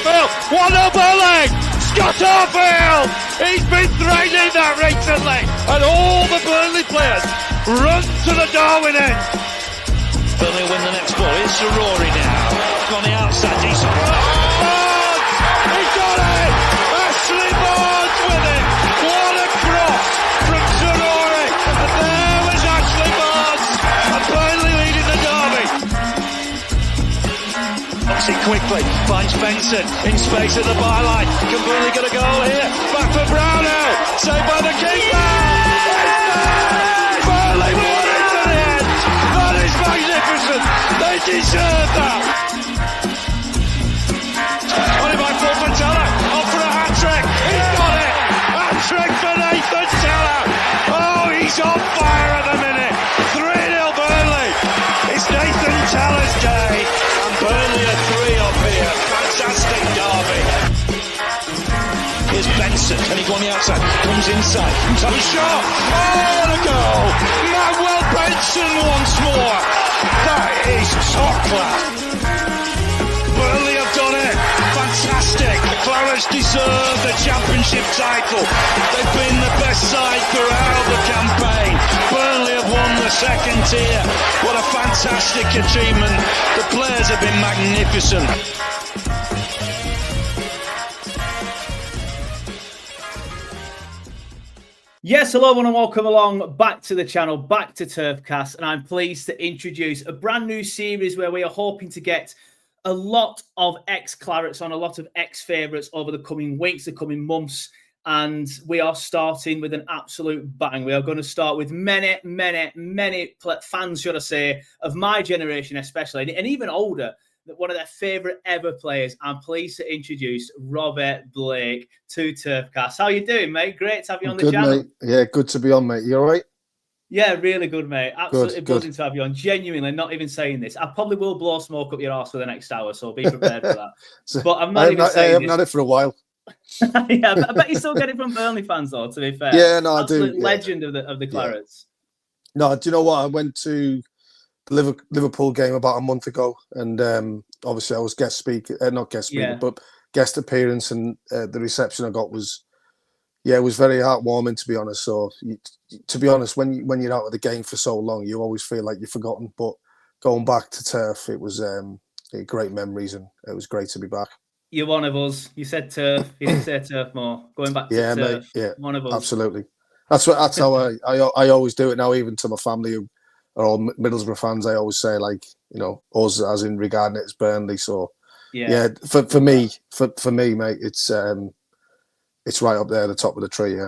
Arfield, 1-0 Burnley. Scott Arfield, he's been threatening that recently, and all the Burnley players run to the Darwin end. Burnley win the next ball. It's Rory now. On the outside, decent. He got it! Ashley Barnes with it! What a cross from Rory! And there was Ashley Barnes, and Burnley leading the derby. Knocks it quickly, finds Benson in space at the byline. Can Burnley get a goal here? Back for Brownell, saved by the keeper! Burnley won it to the end! That is magnificent! They deserve that! Off for a hat-trick. He's got it! Hat-trick for Nathan Teller! Oh, he's on fire at the minute! 3-0 Burnley! It's Nathan Teller's day, and Burnley are 3 up here. Fantastic derby! Here's Benson. Can he go on the outside? Comes inside. Top shot! Oh, the goal! Manuel Benson once more! That is top class! Burnley have done it! Fantastic! Clarets deserve the championship title. They've been the best side throughout the campaign. Burnley have won the second tier. What a fantastic achievement. The players have been magnificent. Yes, hello everyone and welcome along back to the channel, back to Turfcast, and I'm pleased to introduce a brand new series where we are hoping to get a lot of ex-Clarets on, a lot of ex-favourites over the coming weeks, the coming months, and we are starting with an absolute bang. We are going to start with many fans, should I say, of my generation especially, and even older, that one of their favourite ever players. I'm pleased to introduce Robbie Blake to Turfcast. How you doing, mate? Great to have you on the channel. Mate. Yeah, good to be on, mate. You all right? Yeah, really good, mate. Absolutely good. buzzing to have you on. Genuinely, not even saying this. I probably will blow smoke up your arse for the next hour, so be prepared for that. But I'm not even saying I haven't had it for a while. Yeah, I bet you still get it from Burnley fans, though, to be fair. Yeah, no, Absolute I do. legend of the Clarets. Yeah. No, do you know what? I went to the Liverpool game about a month ago, and obviously I was guest speaker, but guest appearance, and the reception I got was, it was very heartwarming, to be honest. So, to be honest, when you're out of the game for so long, you always feel like you're forgotten. But going back to turf, it was great memories, and it was great to be back. You're one of us. You said turf. You didn't say turf more. Going back to turf. Mate, yeah, one of us. Absolutely. That's how I always do it now. Even to my family who are all Middlesbrough fans, I always say, like, us as in regarding it as Burnley. So for me, mate, it's right up there at the top of the tree.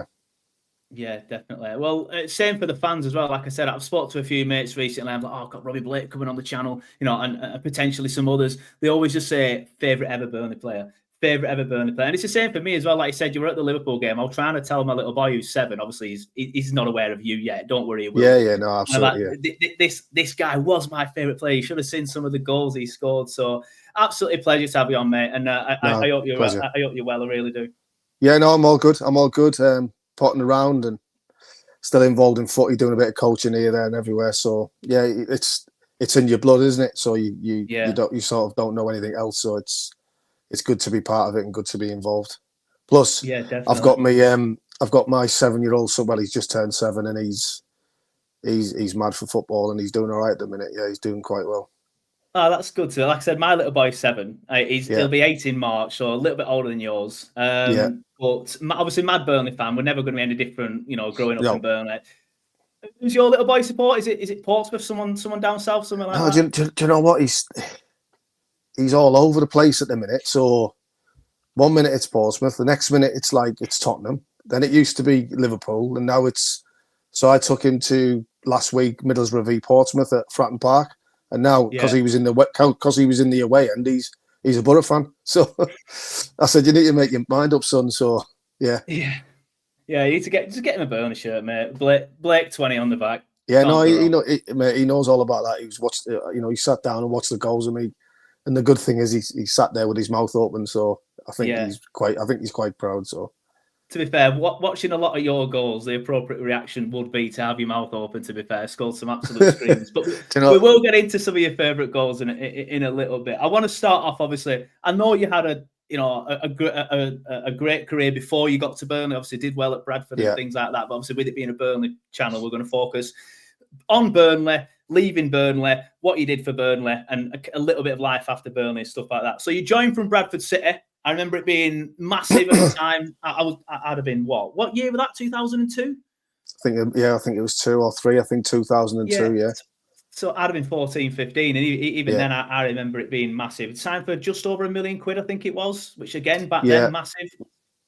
Yeah, definitely. Well, same for the fans as well. Like I said, I've spoke to a few mates recently. I'm like, I've got Robbie Blake coming on the channel, and potentially some others. They always just say favourite ever Burnley player. And it's the same for me as well. Like you said, you were at the Liverpool game. I was trying to tell my little boy who's 7. Obviously, he's not aware of you yet. Don't worry. Yeah, no, absolutely. This guy was my favourite player. You should have seen some of the goals he scored. So, absolutely pleasure to have you on, mate. And I hope you're well. I hope you're well. I really do. Yeah, no, I'm all good. Potting around and still involved in footy, doing a bit of coaching here, there, and everywhere. So yeah, it's in your blood, isn't it? So you sort of don't know anything else. So it's good to be part of it and good to be involved. Plus, yeah, definitely. I've got my 7-year-old son. Well, he's just turned 7, and he's mad for football, and he's doing all right at the minute. Yeah, he's doing quite well. Oh, that's good too. Like I said, my little boy's 7. He'll be 8 in March, so a little bit older than yours. But obviously, mad Burnley fan. We're never going to be any different, growing up in Burnley. Who's your little boy support? Is it Portsmouth? Someone down south, something like that? Do you know what? He's all over the place at the minute. So 1 minute it's Portsmouth, the next minute it's Tottenham. Then it used to be Liverpool, and now it's. So I took him to last week Middlesbrough v Portsmouth at Fratton Park. And now, because he was in the away end, he's a Borough fan. So I said, you need to make your mind up, son. So yeah. You need to get him a Burnley shirt, mate. Blake 20 on the back. Yeah, he knows all about that. He's watched, he sat down and watched the goals with me. And the good thing is he sat there with his mouth open. So I think he's quite proud. So. To be fair, watching a lot of your goals, the appropriate reaction would be to have your mouth open, to be fair, score some absolute screams. But we will get into some of your favourite goals in a little bit. I want to start off, obviously, I know you had you know, a great career before you got to Burnley. Obviously, did well at Bradford and things like that. But obviously, with it being a Burnley channel, we're going to focus on Burnley, leaving Burnley, what you did for Burnley, and a little bit of life after Burnley and stuff like that. So you joined from Bradford City. I remember it being massive at the time. I'd have been what year was that? 2002. I think it was 2 or 3. I think 2002. Yeah. So I'd have been 14, 15, and even then I remember it being massive. It's signed for just over £1 million, I think it was, which again back then massive.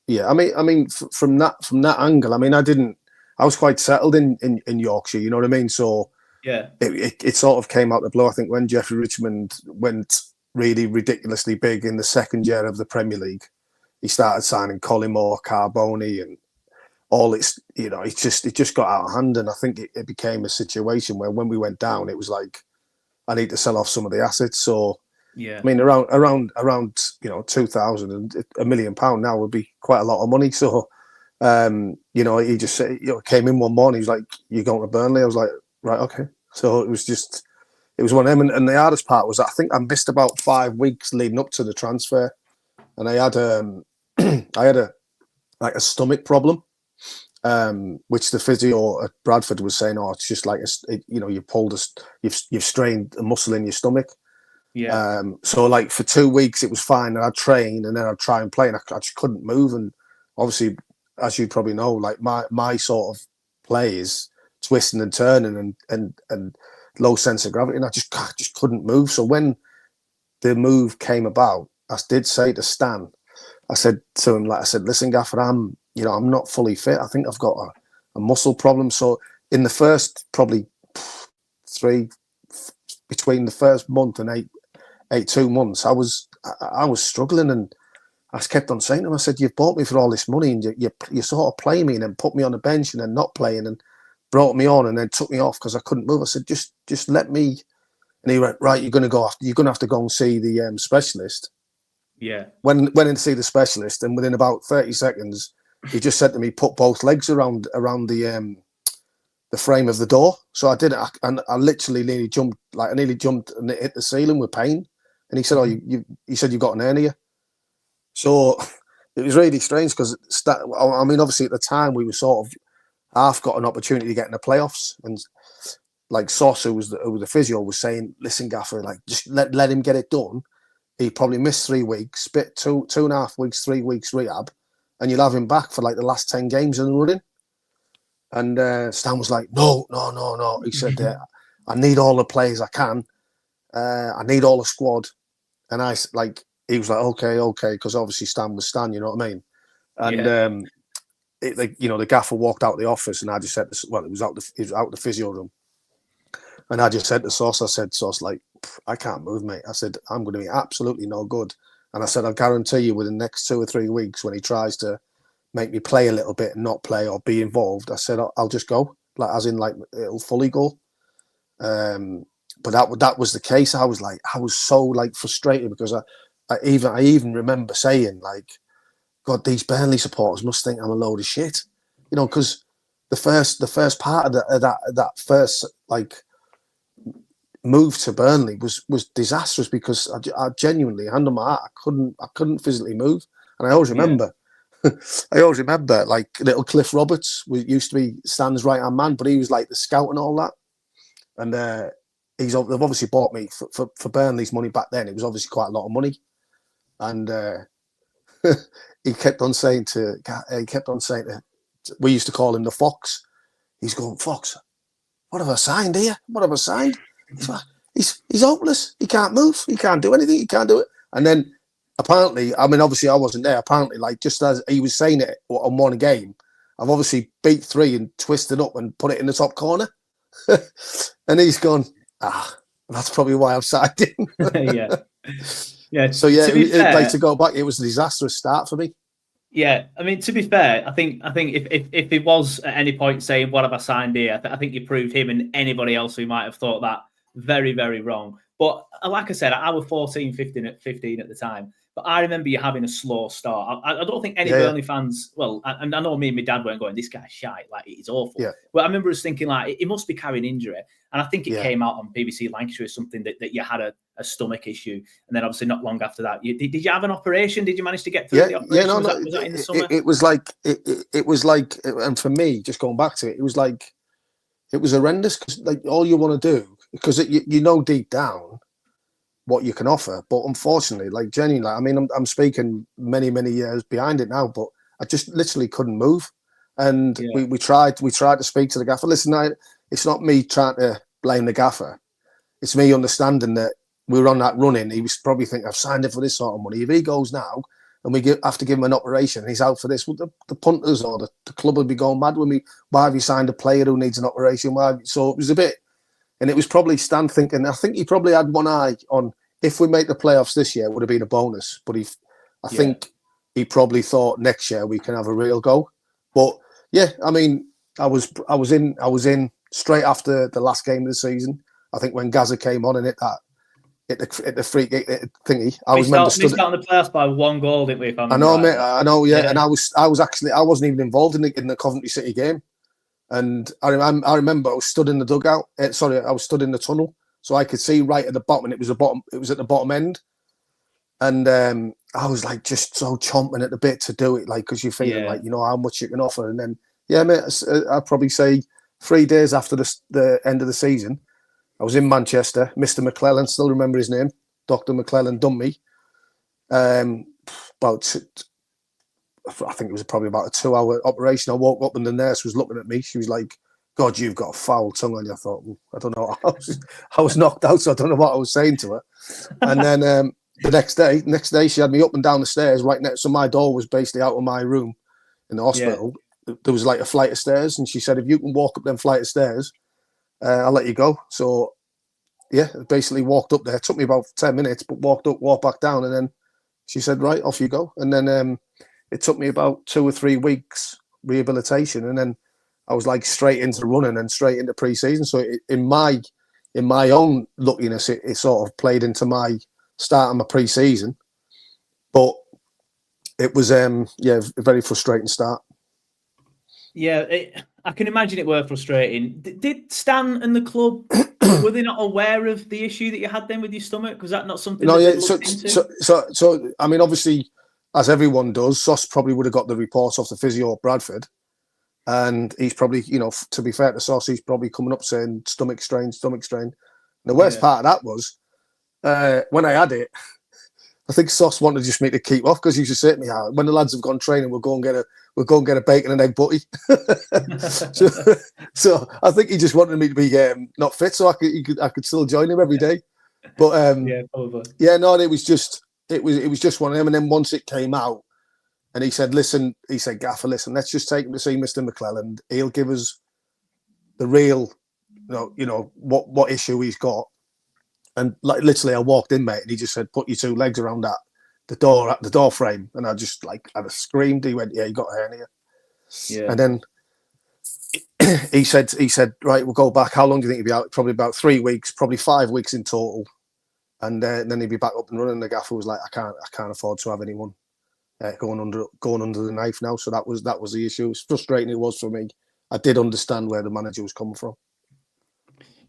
Yeah, I mean, from that angle, I mean, I was quite settled in Yorkshire. You know what I mean? So yeah, it sort of came out the blue. I think when Jeffrey Richmond went really ridiculously big in the second year of the Premier League, he started signing Collymore, Carboni, and all it's, you know, it just got out of hand. And I think it became a situation where when we went down, it was like, I need to sell off some of the assets. So yeah, I mean, around you know, 2000 and £1 million now would be quite a lot of money. So you know, he just said, you know, came in one morning, he's like, "You're going to Burnley?" I was like, "Right, okay." So it was one of them. And the hardest part was, I think I missed about 5 weeks leading up to the transfer, and I had a stomach problem, which the physio at Bradford was saying, "Oh, it's just like you know, you've strained a muscle in your stomach." Yeah. So like for 2 weeks it was fine, and I'd train and then I'd try and play, and I just couldn't move. And obviously, as you probably know, like my sort of play is twisting and turning and low sense of gravity, and I just couldn't move. So when the move came about, I did say to Stan, I said to him, like I said, "Listen, Gaffer, I'm not fully fit. I think I've got a muscle problem." So in the first probably between the first month and 2 months, I was struggling, and I kept on saying to him, I said, "You've bought me for all this money, and you sort of play me and then put me on the bench and then not playing, and brought me on and then took me off because I couldn't move." I said, just let me. And he went, "Right, you're going to have to go and see the specialist." Yeah. Went in to see the specialist, and within about 30 seconds, he just said to me, "Put both legs around the frame of the door." So I did it, and I literally nearly jumped and it hit the ceiling with pain. And he said, "Oh, he said you've got an hernia." So it was really strange because, I mean, obviously at the time we were sort of half got an opportunity to get in the playoffs, and like Sauce, who was the physio, was saying, "Listen, Gaffer, like just let him get it done. He probably missed 3 weeks, spit 2.5 weeks, 3 weeks rehab, and you'll have him back for like the last 10 games in the running." And Stan was like, "No." He said, "I need all the players I can. I need all the squad." And he was like, okay, because obviously Stan was Stan, you know what I mean? And the gaffer walked out the office, and I just said, it was out the physio room, and I just said to Sauce, I said, "Sauce, like, I can't move, mate." I said, "I'm going to be absolutely no good." And I said, "I guarantee you, within the next 2 or 3 weeks, when he tries to make me play a little bit and not play or be involved," I said, I'll just go, like, as in, like, it'll fully go." But that was the case. I was so like frustrated because I even remember saying, like, "God, these Burnley supporters must think I'm a load of shit," you know, because the first part of that first like move to Burnley was disastrous, because I genuinely, hand on my heart, I couldn't physically move. And I always remember, like, little Cliff Roberts, who used to be Stan's right hand man, but he was like the scout and all that. And they've obviously bought me for Burnley's money back then. It was obviously quite a lot of money, and he kept on saying we used to call him the Fox. He's going, "Fox, what have I signed here? What have I signed?" He's hopeless. He can't move. He can't do anything. He can't do it. And then apparently, I mean, obviously I wasn't there. Apparently, like, just as he was saying it on one game, I've obviously beat 3 and twisted up and put it in the top corner. And he's gone, that's probably why I've signed him. Yeah. So yeah, like, to go back, it was a disastrous start for me. Yeah, I mean, to be fair, I think if he was at any point saying, "What have I signed here?" I think you proved him and anybody else who might have thought that very, very wrong. But like I said, I was 14, 15 at the time. But I remember you having a slow start. I don't think any Burnley fans, well, and I know me and my dad weren't going, "This guy's shite, like, it's awful." Yeah. But I remember us thinking, like, he must be carrying injury. And I think it came out on BBC Lancashire as something that you had a stomach issue, and then obviously not long after that, did you have an operation? Did you manage to get through the operation? No, was that in the summer? it was like it was like, and for me, just going back to it, it was like it was horrendous because like all you want to do, because you know deep down what you can offer, but unfortunately, like genuinely, I mean, I'm speaking many years behind it now, but I just literally couldn't move, and we tried to speak to the gaffer. Listen, it's not me trying to blame the gaffer. It's me understanding that we were on that run-in. He was probably thinking, I've signed him for this sort of money. If he goes now and we have to give him an operation and he's out for this, well, the punters or the club would be going mad with me. Why have you signed a player who needs an operation? So it was a bit, and it was probably Stan thinking, I think he probably had one eye on, if we make the playoffs this year, it would have been a bonus. But I think he probably thought next year we can have a real go. But yeah, I mean, I was in straight after the last game of the season. I think when Gaza came on and hit the free kick thingy, I was missed out on the playoffs by 1 goal, didn't we? I know, mate. I know, yeah. And I wasn't even involved in the Coventry City game. And I remember I was stood in the dugout. I was stood in the tunnel, so I could see right at the bottom. And it was at the bottom end. And I was like just so chomping at the bit to do it, like because you're feeling like you know how much you can offer. And then mate, I'd probably say 3 days after the end of the season, I was in Manchester. Mr. McClellan, still remember his name. Dr. McClellan done me. I think it was probably about a 2-hour operation. I woke up and the nurse was looking at me. She was like, God, you've got a foul tongue on you. I thought, I don't know. I was knocked out, so I don't know what I was saying to her. And then the next day, she had me up and down the stairs right next. So my door was basically out of my room in the hospital. Yeah. There was like a flight of stairs. And she said, if you can walk up them flight of stairs, I'll let you go. So, yeah, basically walked up there. It took me about 10 minutes, but walked up, walked back down. And then she said, right, off you go. And then it took me about 2 or 3 weeks rehabilitation. And then I was like straight into running and straight into pre-season. So in my own luckiness, it sort of played into my start of my pre-season. But it was, a very frustrating start. Yeah, I can imagine it were frustrating. Did Stan and the club, were they not aware of the issue that you had then with your stomach? Was that not something that they looked into? So, I mean, obviously, as everyone does, Sauce probably would have got the reports off the physio at Bradford. And he's probably, to be fair to Sauce, he's probably coming up saying stomach strain. And the worst part of that was when I had it, I think Sauce wanted just me to keep off because he used to say to me, when the lads have gone training, we'll go and get a bacon and egg butty. so I think he just wanted me to be not fit, so I could still join him every day. But probably. It was just one of them. And then once it came out, and he said, Gaffer, listen, let's just take him to see Mr. McClellan. He'll give us the real, what issue he's got. And like literally, I walked in, mate, and he just said, "Put your 2 legs around the door frame." And I just I screamed. He went, "Yeah, you got a hernia." Yeah. And then he said, "Right, we'll go back. How long do you think you'll be out?" Probably about 3 weeks, probably 5 weeks in total. And then he'd be back up and running. The gaffer was like, "I can't afford to have anyone going under the knife now." So that was the issue. As frustrating it was for me, I did understand where the manager was coming from.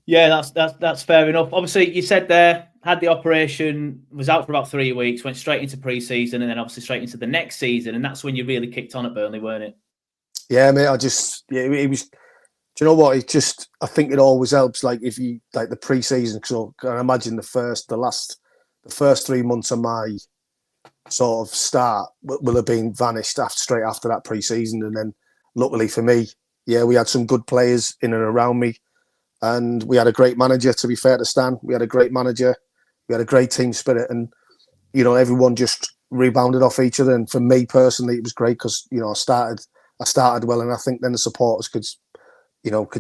Yeah, that's fair enough. Obviously, you said there, had the operation, was out for about 3 weeks, went straight into pre-season, and then obviously straight into the next season, and that's when you really kicked on at Burnley, weren't it? Yeah, mate. It was. Do you know what? I think it always helps. Like if you like the pre-season, so I imagine the first 3 months of my sort of start will have been vanished straight after that pre-season, and then luckily for me, we had some good players in and around me. And we had a great manager, to be fair to Stan. We had a great manager. We had a great team spirit. And, everyone just rebounded off each other. And for me personally, it was great because, I started well. And I think then the supporters could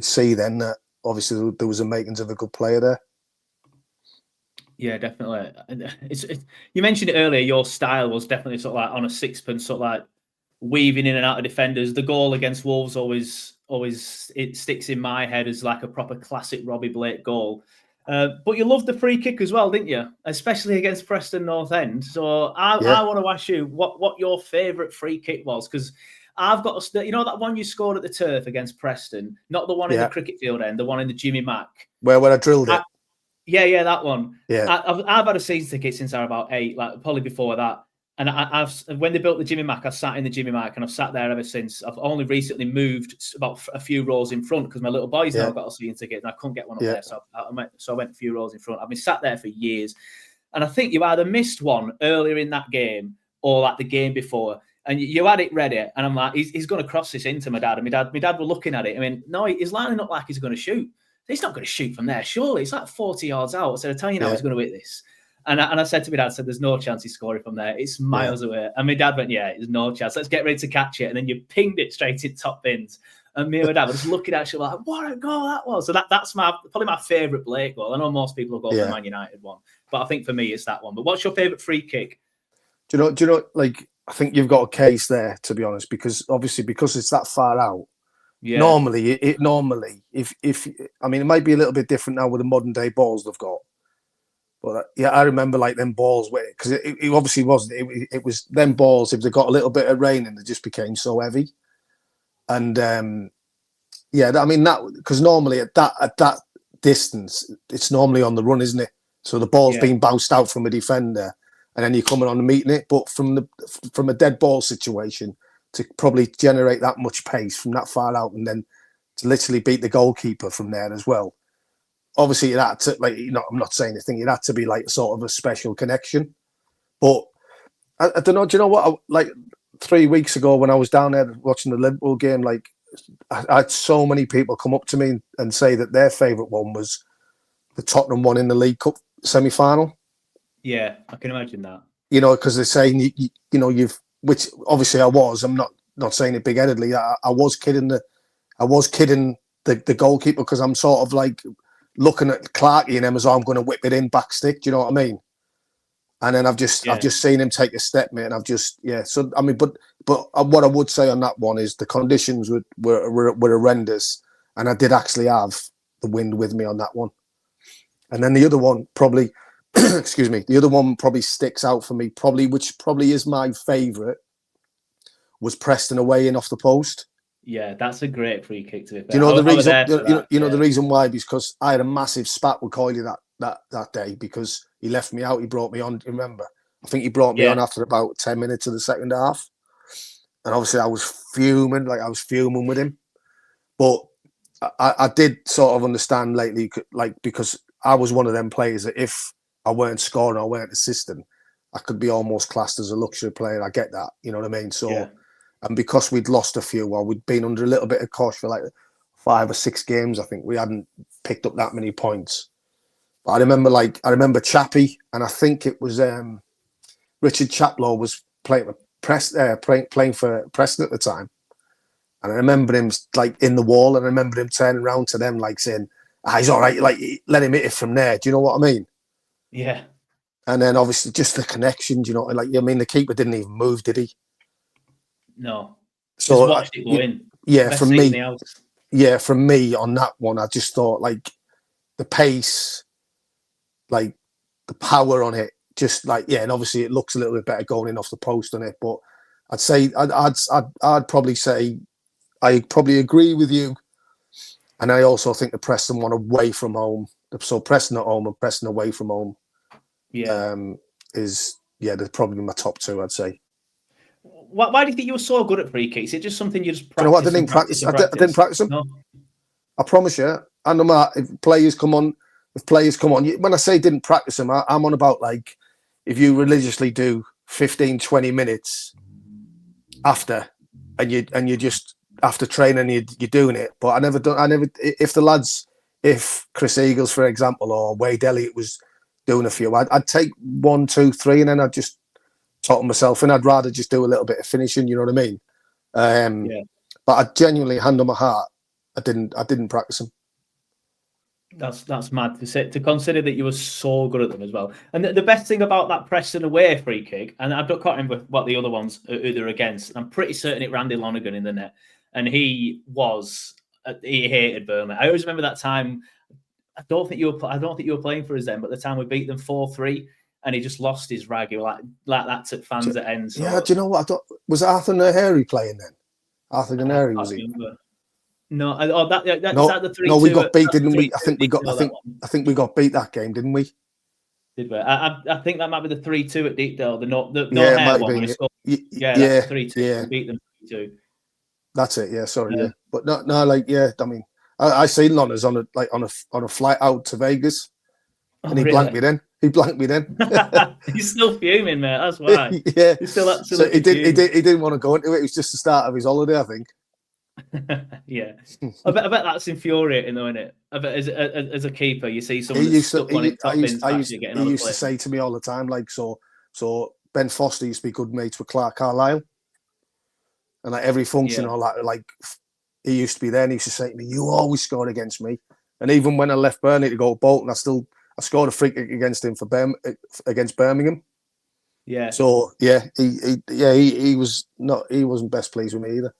see then that obviously there was a makings of a good player there. Yeah, definitely. You mentioned it earlier, your style was definitely sort of like on a sixpence, sort of like weaving in and out of defenders. The goal against Wolves always it sticks in my head as like a proper classic Robbie Blake goal. But you loved the free kick as well, didn't you? Especially against Preston North End. So I want to ask you what your favourite free kick was, because I've got that one you scored at the turf against Preston, not the one in the cricket field end, the one in the Jimmy Mack. Where I drilled it. Yeah, that one. Yeah. I've had a season ticket since I was about 8, like probably before that. And I've when they built the Jimmy Mac, I sat in the Jimmy Mac, and I've sat there ever since. I've only recently moved about a few rows in front because my little boys now got a season ticket, and I couldn't get one up there, so I went a few rows in front. I've been sat there for years, and I think you either missed one earlier in that game or like the game before, and you had it ready, and I'm like, he's going to cross this into my dad, and my dad were looking at it. I mean, no, he's lining up like he's going to shoot. He's not going to shoot from there, surely. It's like 40 yards out. I said, I'm telling you now, he's going to hit this. And I said to my dad, there's no chance he's scoring from there. It's miles away. And my dad went, there's no chance. Let's get ready to catch it. And then you pinged it straight in top bins. And me and my dad were just looking at it like, what a goal that was. So that's probably my favourite Blake goal. I know most people will go for the Man United one, but I think for me, it's that one. But what's your favourite free kick? Do you know, like, I think you've got a case there, to be honest, because obviously, because it's that far out, normally, if I mean, it might be a little bit different now with the modern day balls they've got. But I remember like them balls where, because it obviously wasn't. It was them balls. If they got a little bit of rain, and they just became so heavy. And I mean that because normally at that distance, it's normally on the run, isn't it? So the ball's being bounced out from a defender, and then you're coming on and meeting it. But from a dead ball situation, to probably generate that much pace from that far out, and then to literally beat the goalkeeper from there as well. Obviously, it had to, like, I'm not saying anything. It had to be like sort of a special connection. But I don't know. Do you know what? Like 3 weeks ago, when I was down there watching the Liverpool game, like I had so many people come up to me and say that their favourite one was the Tottenham one in the League Cup semi-final. Yeah, I can imagine that. Because they're saying which obviously I was. I'm not saying it big-headedly. I was kidding the goalkeeper, because I'm sort of like looking at Clarkey and him as I'm going to whip it in back stick. Do you know what I mean? And then I've just seen him take a step, mate, and I've just So I mean, but what I would say on that one is the conditions were horrendous, and I did actually have the wind with me on that one. And then the other one probably, excuse me, the other one probably sticks out for me, which probably is my favourite, was Preston away in off the post. Yeah, that's a great free kick to be fair. Do you know the reason? You know the reason why? Because I had a massive spat with Coyle that day, because he left me out. He brought me on. Remember, I think he brought me on after about 10 minutes of the second half, and obviously I was fuming. Like, I was fuming with him. But I did sort of understand lately, like, because I was one of them players that if I weren't scoring or weren't assisting, I could be almost classed as a luxury player. I get that. You know what I mean? So. Yeah. And because we'd lost a few, or we'd been under a little bit of cosh for like 5 or 6 games, I think we hadn't picked up that many points. But I remember Chappie, and I think it was Richard Chaplow was playing for Preston at the time. And I remember him like in the wall, and I remember him turning around to them like saying, he's all right, like, let him hit it from there. Do you know what I mean? Yeah. And then obviously just the connection, like, I mean, the keeper didn't even move, did he? No. So just watched it go in. Yeah, from me on that one, I just thought, like, the pace, like the power on it, just like, and obviously it looks a little bit better going in off the post on it. But I'd say I'd probably say I probably agree with you, and I also think the Preston one away from home. So Preston at home and Preston away from home, they're probably my top 2, I'd say. Why do you think you were so good at free kicks? Is it just something you just practice? You know what? I didn't practice. I didn't practice them. No. I promise you. And no matter if players come on, when I say didn't practice them, I'm on about, like, if you religiously do 15, 20 minutes after, and you just after training you're doing it. But if Chris Eagles, for example, or Wade Elliott was doing a few, I'd take 1, 2, 3, and then I'd just talk myself in. I'd rather just do a little bit of finishing, you know what I mean? But I genuinely, hand on my heart, I didn't practice them. That's mad to consider that you were so good at them as well. And the best thing about that Preston away free kick, and I can't remember what the other ones who they're against. I'm pretty certain it Randy Lonergan in the net, and he hated Burnley. I always remember that time. I don't think you were playing for us then, but the time we beat them 4-3. And he just lost his rag. He was like that to fans at ends. So. Yeah, do you know what? Was Arthur Naheri playing then? Arthur Naheri, was he? Remember. No, is No, that the 3-2? no, we got beat, That's the didn't we? 3-2 at Deepdale, that one. I think we got beat that game, didn't we? Did we? I think that might be the 3-2 at Deepdale, the no Yeah, it hair might have one where been. he scored. Yeah, that's Yeah, the 3-2. yeah, We beat them 3-2. that's it. Yeah, sorry, yeah, but no, like, yeah. I mean, I seen Lonners on a flight out to Vegas, and he blanked me then. He blanked me then. He's still fuming, mate. That's why. Yeah, He's still so absolutely he didn't want to go into it. It was just the start of his holiday, I think. Yeah, I bet that's infuriating, though, isn't it? I bet as a keeper, you see someone He that's used to. stuck on it, top bins, He actually getting another used to play. say to me all the time, like, so Ben Foster used to be good mates with Clark Carlisle, and like every function, all that, like, he used to be there, and he used to say to me, "You always scored against me." And even when I left Burnley to go to Bolton, I scored a free kick against him against Birmingham. Yeah. So yeah, he wasn't best pleased with me either.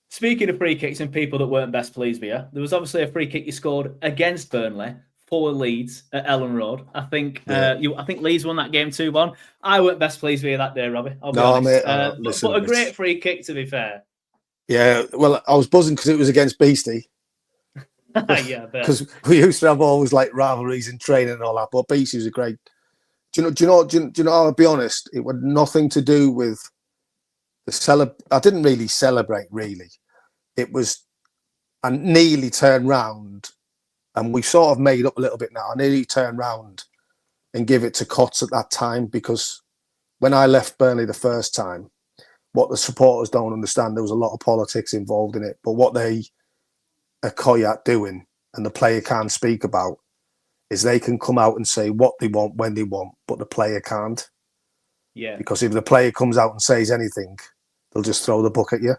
Speaking of free kicks and people that weren't best pleased with you, there was obviously a free kick you scored against Burnley for Leeds at Ellen Road. I think I think Leeds won that game 2-1. I weren't best pleased with you that day, Robbie. I'll be honest. Mate, listen, but a great free kick, to be fair. Yeah, well, I was buzzing because it was against Beastie. Yeah, because we used to have always like rivalries in training and all that. But Beastie was a great. Do you know? I'll be honest. It had nothing to do with the I didn't really celebrate. Really, it was. I nearly turned round, and we sort of made up a little bit now. I nearly turned round and give it to Cots at that time because when I left Burnley the first time, what the supporters don't understand, there was a lot of politics involved in it. But what they are Coyle doing, and the player can't speak about, is they can come out and say what they want when they want, but the player can't. Yeah. Because if the player comes out and says anything, they'll just throw the book at you.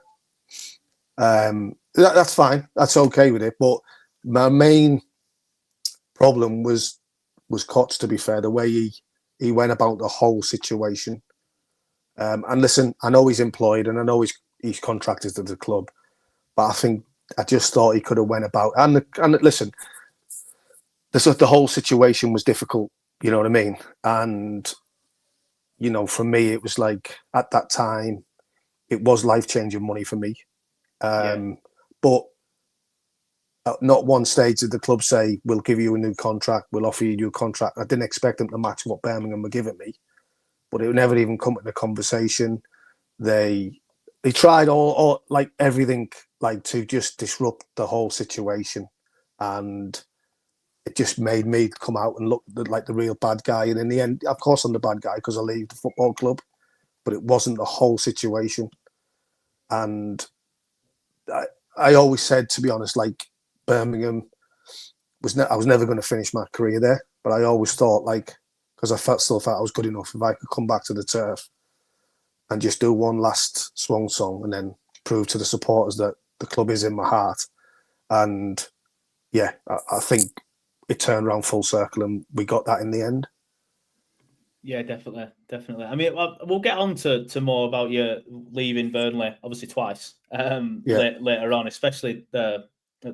That's fine. That's okay with it. But my main problem was Cots, to be fair, the way he went about the whole situation. And listen, I know he's employed and I know he's contracted to the club, but I just thought he could have went about and listen, the whole situation was difficult, you know what I mean? And you know, for me, it was like at that time, it was life-changing money for me. But at not one stage did the club say, "We'll give you a new contract. We'll offer you a new contract." I didn't expect them to match what Birmingham were giving me, but it never even come to the conversation. They tried all like everything, like to just disrupt the whole situation, and it just made me come out and look like the real bad guy. And in the end, of course, I'm the bad guy because I leave the football club, but it wasn't the whole situation. And I always said, to be honest, like Birmingham I was never going to finish my career there, but I always thought, like, because I still felt I was good enough, if I could come back to the turf and just do one last swan song and then prove to the supporters that the club is in my heart. And yeah, I think it turned around full circle and we got that in the end. Yeah, definitely. I mean, we'll get on to more about you leaving Burnley, obviously twice, later on, especially the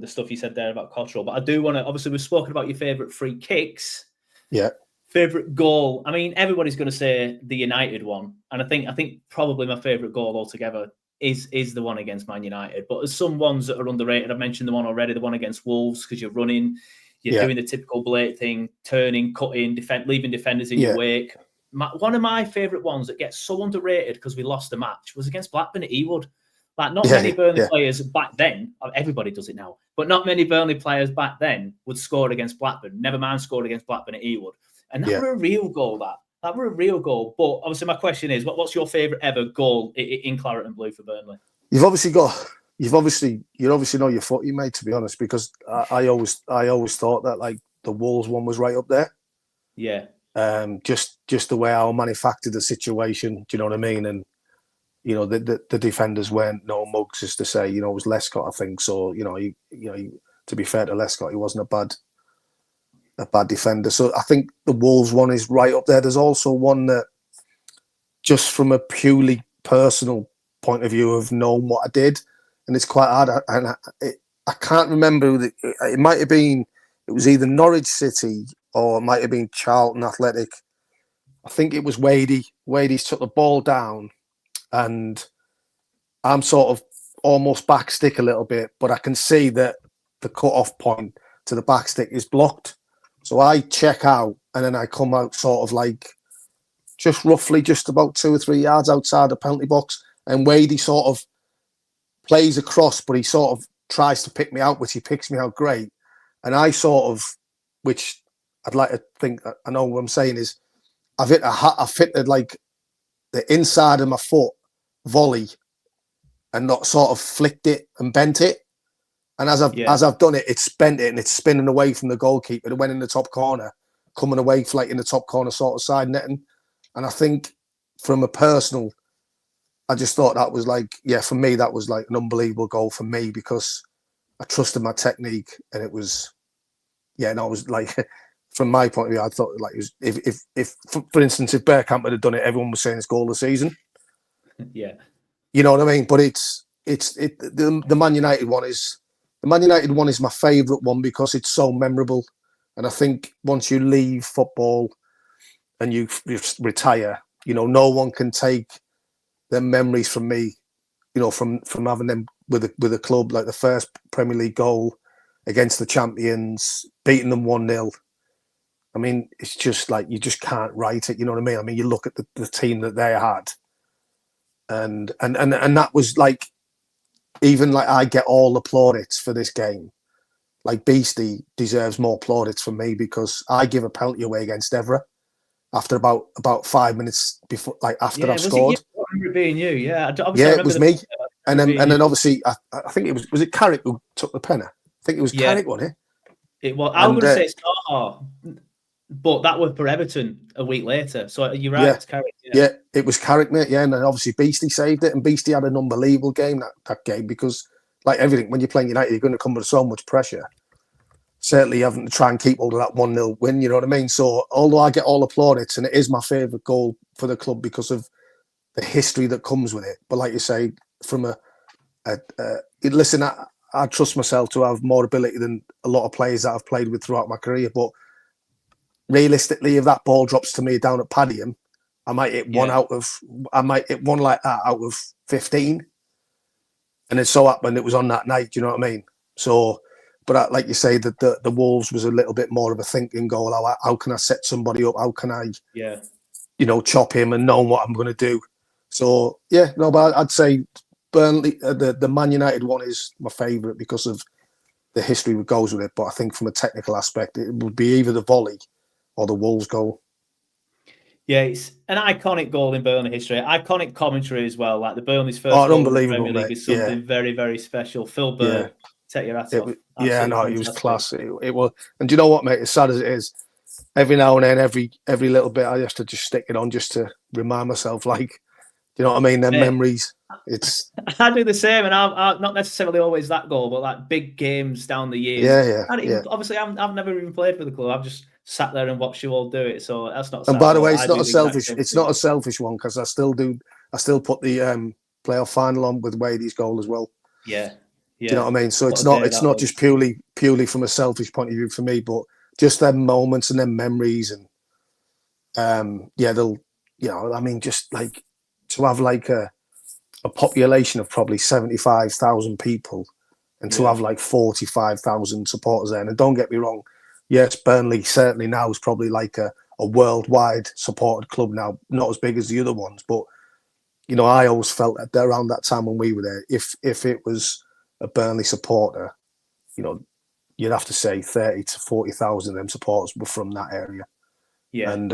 stuff you said there about Cottrell. But I do want to, obviously, we've spoken about your favourite free kicks. Yeah. Favourite goal. I mean, everybody's going to say the United one. And I think probably my favourite goal altogether is the one against Man United. But there's some ones that are underrated. I've mentioned the one already, the one against Wolves, because you're running, you're doing the typical Blake thing, turning, cutting, leaving defenders in your wake. One of my favourite ones that gets so underrated because we lost the match was against Blackburn at Ewood. Like, not many Burnley players back then, everybody does it now, but not many Burnley players back then would score against Blackburn. Never mind scored against Blackburn at Ewood. And that were a real goal, that were a real goal. But obviously my question is, what's your favourite ever goal in Claret and Blue for Burnley? You obviously know your footy, mate, to be honest, because I always thought that, like, the Wolves one was right up there. Yeah. Just the way I manufactured the situation, do you know what I mean? And you know, the defenders weren't no mugs, as to say, you know, it was Lescott, I think. So, you know, to be fair to Lescott, he wasn't a bad defender. So I think the Wolves one is right up there. There's also one that, just from a purely personal point of view of knowing what I did, and it's quite hard. And I can't remember. It might have been, it was either Norwich City or it might have been Charlton Athletic. I think it was Wadey. Wadey's took the ball down, and I'm sort of almost back stick a little bit, but I can see that the cut-off point to the back stick is blocked. So I check out, and then I come out sort of like just roughly just about 2 or 3 yards outside the penalty box. And Wade, he sort of plays across, but he sort of tries to pick me out, which he picks me out great. And I sort of, which I'd like to think, I know what I'm saying is, I've fitted like the inside of my foot volley and not sort of flicked it and bent it. And as I've done it, it's bent it and it's spinning away from the goalkeeper. It went in the top corner, coming away for like in the top corner sort of side netting. And I think from a personal, I just thought that was like, for me, that was like an unbelievable goal for me because I trusted my technique and it was, and I was like, from my point of view, I thought like it was, if for instance, if Bergkamp had done it, everyone was saying it's goal of the season. Yeah. You know what I mean? But the Man United one is my favourite one because it's so memorable. And I think once you leave football and you retire, no one can take them memories from me, from having them with a club, like the first Premier League goal against the champions, beating them 1-0. I mean, it's just like, you just can't write it. You know what I mean? I mean, you look at the team that they had and that was like, even like I get all the plaudits for this game. Like Beastie deserves more plaudits from me because I give a penalty away against Evra after about 5 minutes before, like after I've scored. I remember it being you, it was me. And then obviously I think it was it Carrick who took the penner? I think it was Carrick, wasn't it? It was. I was going to say Starr, but that was for Everton a week later. So you're right, it's Carrick. Yeah, it was Carrick, mate. Yeah, and then obviously Beastie saved it, and Beastie had an unbelievable game that game because, like everything, when you're playing United, you're going to come with so much pressure. Certainly having to try and keep hold of that 1-0 win, you know what I mean? So although I get all the plaudits, and it is my favourite goal for the club because of the history that comes with it. But like you say, from listen, I trust myself to have more ability than a lot of players that I've played with throughout my career. But realistically, if that ball drops to me down at Padiham, I might hit one like that out of 15. And it so happened it was on that night, you know what I mean? So, but like you say, that the Wolves was a little bit more of a thinking goal. How can I set somebody up? How can I, chop him and know what I'm going to do? So, but I'd say Burnley, the Man United one is my favourite because of the history that goes with it. But I think from a technical aspect, it would be either the volley or the Wolves goal. Yeah, it's an iconic goal in Burnley history. Iconic commentary as well. Like the Burnley's first goal unbelievable, in the Premier League is something very, very special. Phil Bird, take your hat off. It was class. It was, and do you know what, mate? As sad as it is, every now and then, every little bit, I have to just stick it on just to remind myself, like, you know what I mean? Them memories. It's. I do the same, and I'm not necessarily always that goal, but like big games down the years. Obviously, I've never even played for the club. I've just sat there and watched you all do it. So that's not. And by the way, it's not a selfish. It's not a selfish one because I still put the playoff final on with Wadey's goal as well. Yeah. Do you know what I mean? So it's not just purely from a selfish point of view for me, but just them moments and them memories and they'll I mean, just like to have like a population of probably 75,000 people and to have like 45,000 supporters there. And don't get me wrong, yes, Burnley certainly now is probably like a worldwide supported club now, not as big as the other ones, but I always felt that around that time when we were there, if it was a Burnley supporter, you'd have to say 30 to 40,000 of them supporters were from that area. Yeah, and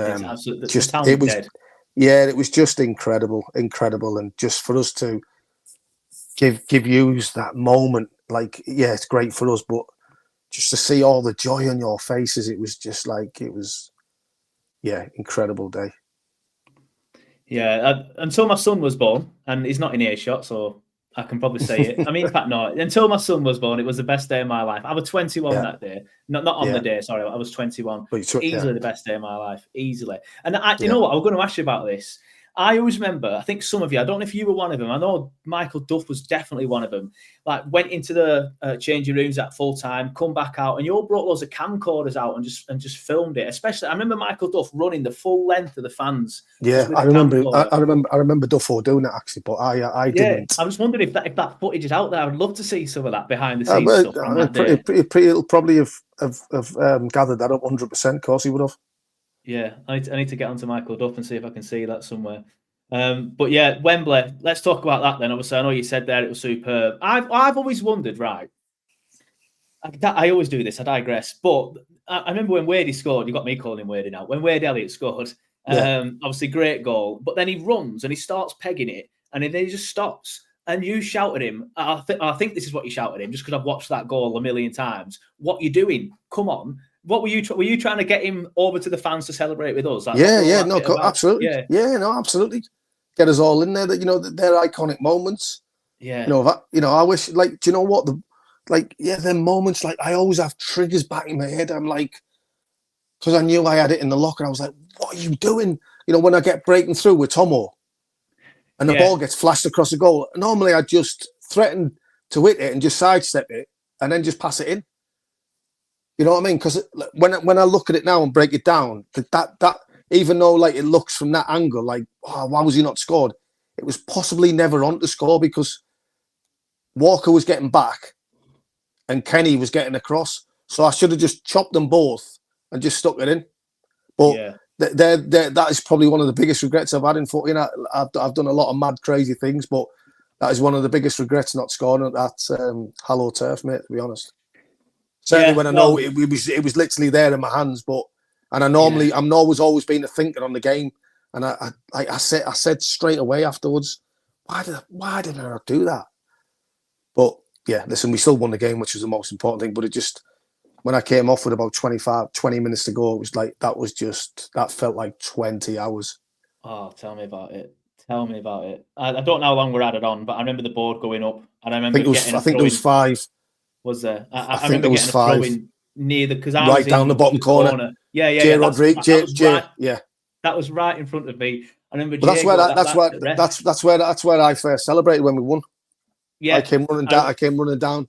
it was just incredible, and just for us to give you that moment, like, it's great for us, but just to see all the joy on your faces, it was just like, incredible day. Yeah, until my son was born, and he's not in earshot, so I can probably say it. I mean, in fact, no. Until my son was born, it was the best day of my life. I was 21 that day. Not on the day, sorry. I was 21. Easily the best day of my life. Easily. And you know what? I was going to ask you about this. I always remember, I think some of you, I don't know if you were one of them. I know Michael Duff was definitely one of them. Like, went into the changing rooms at full time, come back out, and you all brought loads of camcorders out and just filmed it. Especially, I remember Michael Duff running the full length of the fans. Yeah, I remember Duffo doing that actually, but I didn't. I was wondering if that footage is out there. I would love to see some of that behind the scenes stuff. From that day. He'll probably have gathered that up 100%. Of course, he would have. Yeah, I need to get onto Michael Duff and see if I can see that somewhere. But yeah, Wembley. Let's talk about that then. Obviously, I know you said there it was superb. I've always wondered, right? I always do this. I digress. But I remember when Wadey scored. You got me calling him Wadey now. When Wade Elliott scored, obviously great goal. But then he runs and he starts pegging it, and then he just stops. And you shouted him. I think this is what you shouted him, just because I've watched that goal a million times. What you doing? Come on. What were you? Were you trying to get him over to the fans to celebrate with us? Absolutely. Absolutely. Get us all in there. That they're iconic moments. Yeah. I wish. Like, do you know what them moments. Like, I always have triggers back in my head. I'm like, because I knew I had it in the locker. I was like, what are you doing? When I get breaking through with Tomo, and the ball gets flashed across the goal. Normally, I just threaten to hit it and just sidestep it, and then just pass it in. You know what I mean? Because when I look at it now and break it down, that even though like it looks from that angle, like, oh, why was he not scored? It was possibly never on to score because Walker was getting back and Kenny was getting across. So I should have just chopped them both and just stuck it in. But that is probably one of the biggest regrets I've had in footy. I've done a lot of mad, crazy things, but that is one of the biggest regrets not scoring at that Hallow Turf, mate, to be honest. Certainly when I know it was literally there in my hands, I'm always been a thinker on the game, and I said straight away afterwards, why didn't I do that? But yeah, listen, we still won the game, which was the most important thing. But it just, when I came off with about 20 minutes to go, it was like that felt like 20 hours. Oh, tell me about it. Tell me about it. I don't know how long we're added on, but I remember the board going up, and I remember I think there was 5. Was there? I think there was 5 near the right down the bottom corner. Yeah. Jay Rodriguez. That was right in front of me. I remember. But that's where I first celebrated when we won. Yeah, I came running down.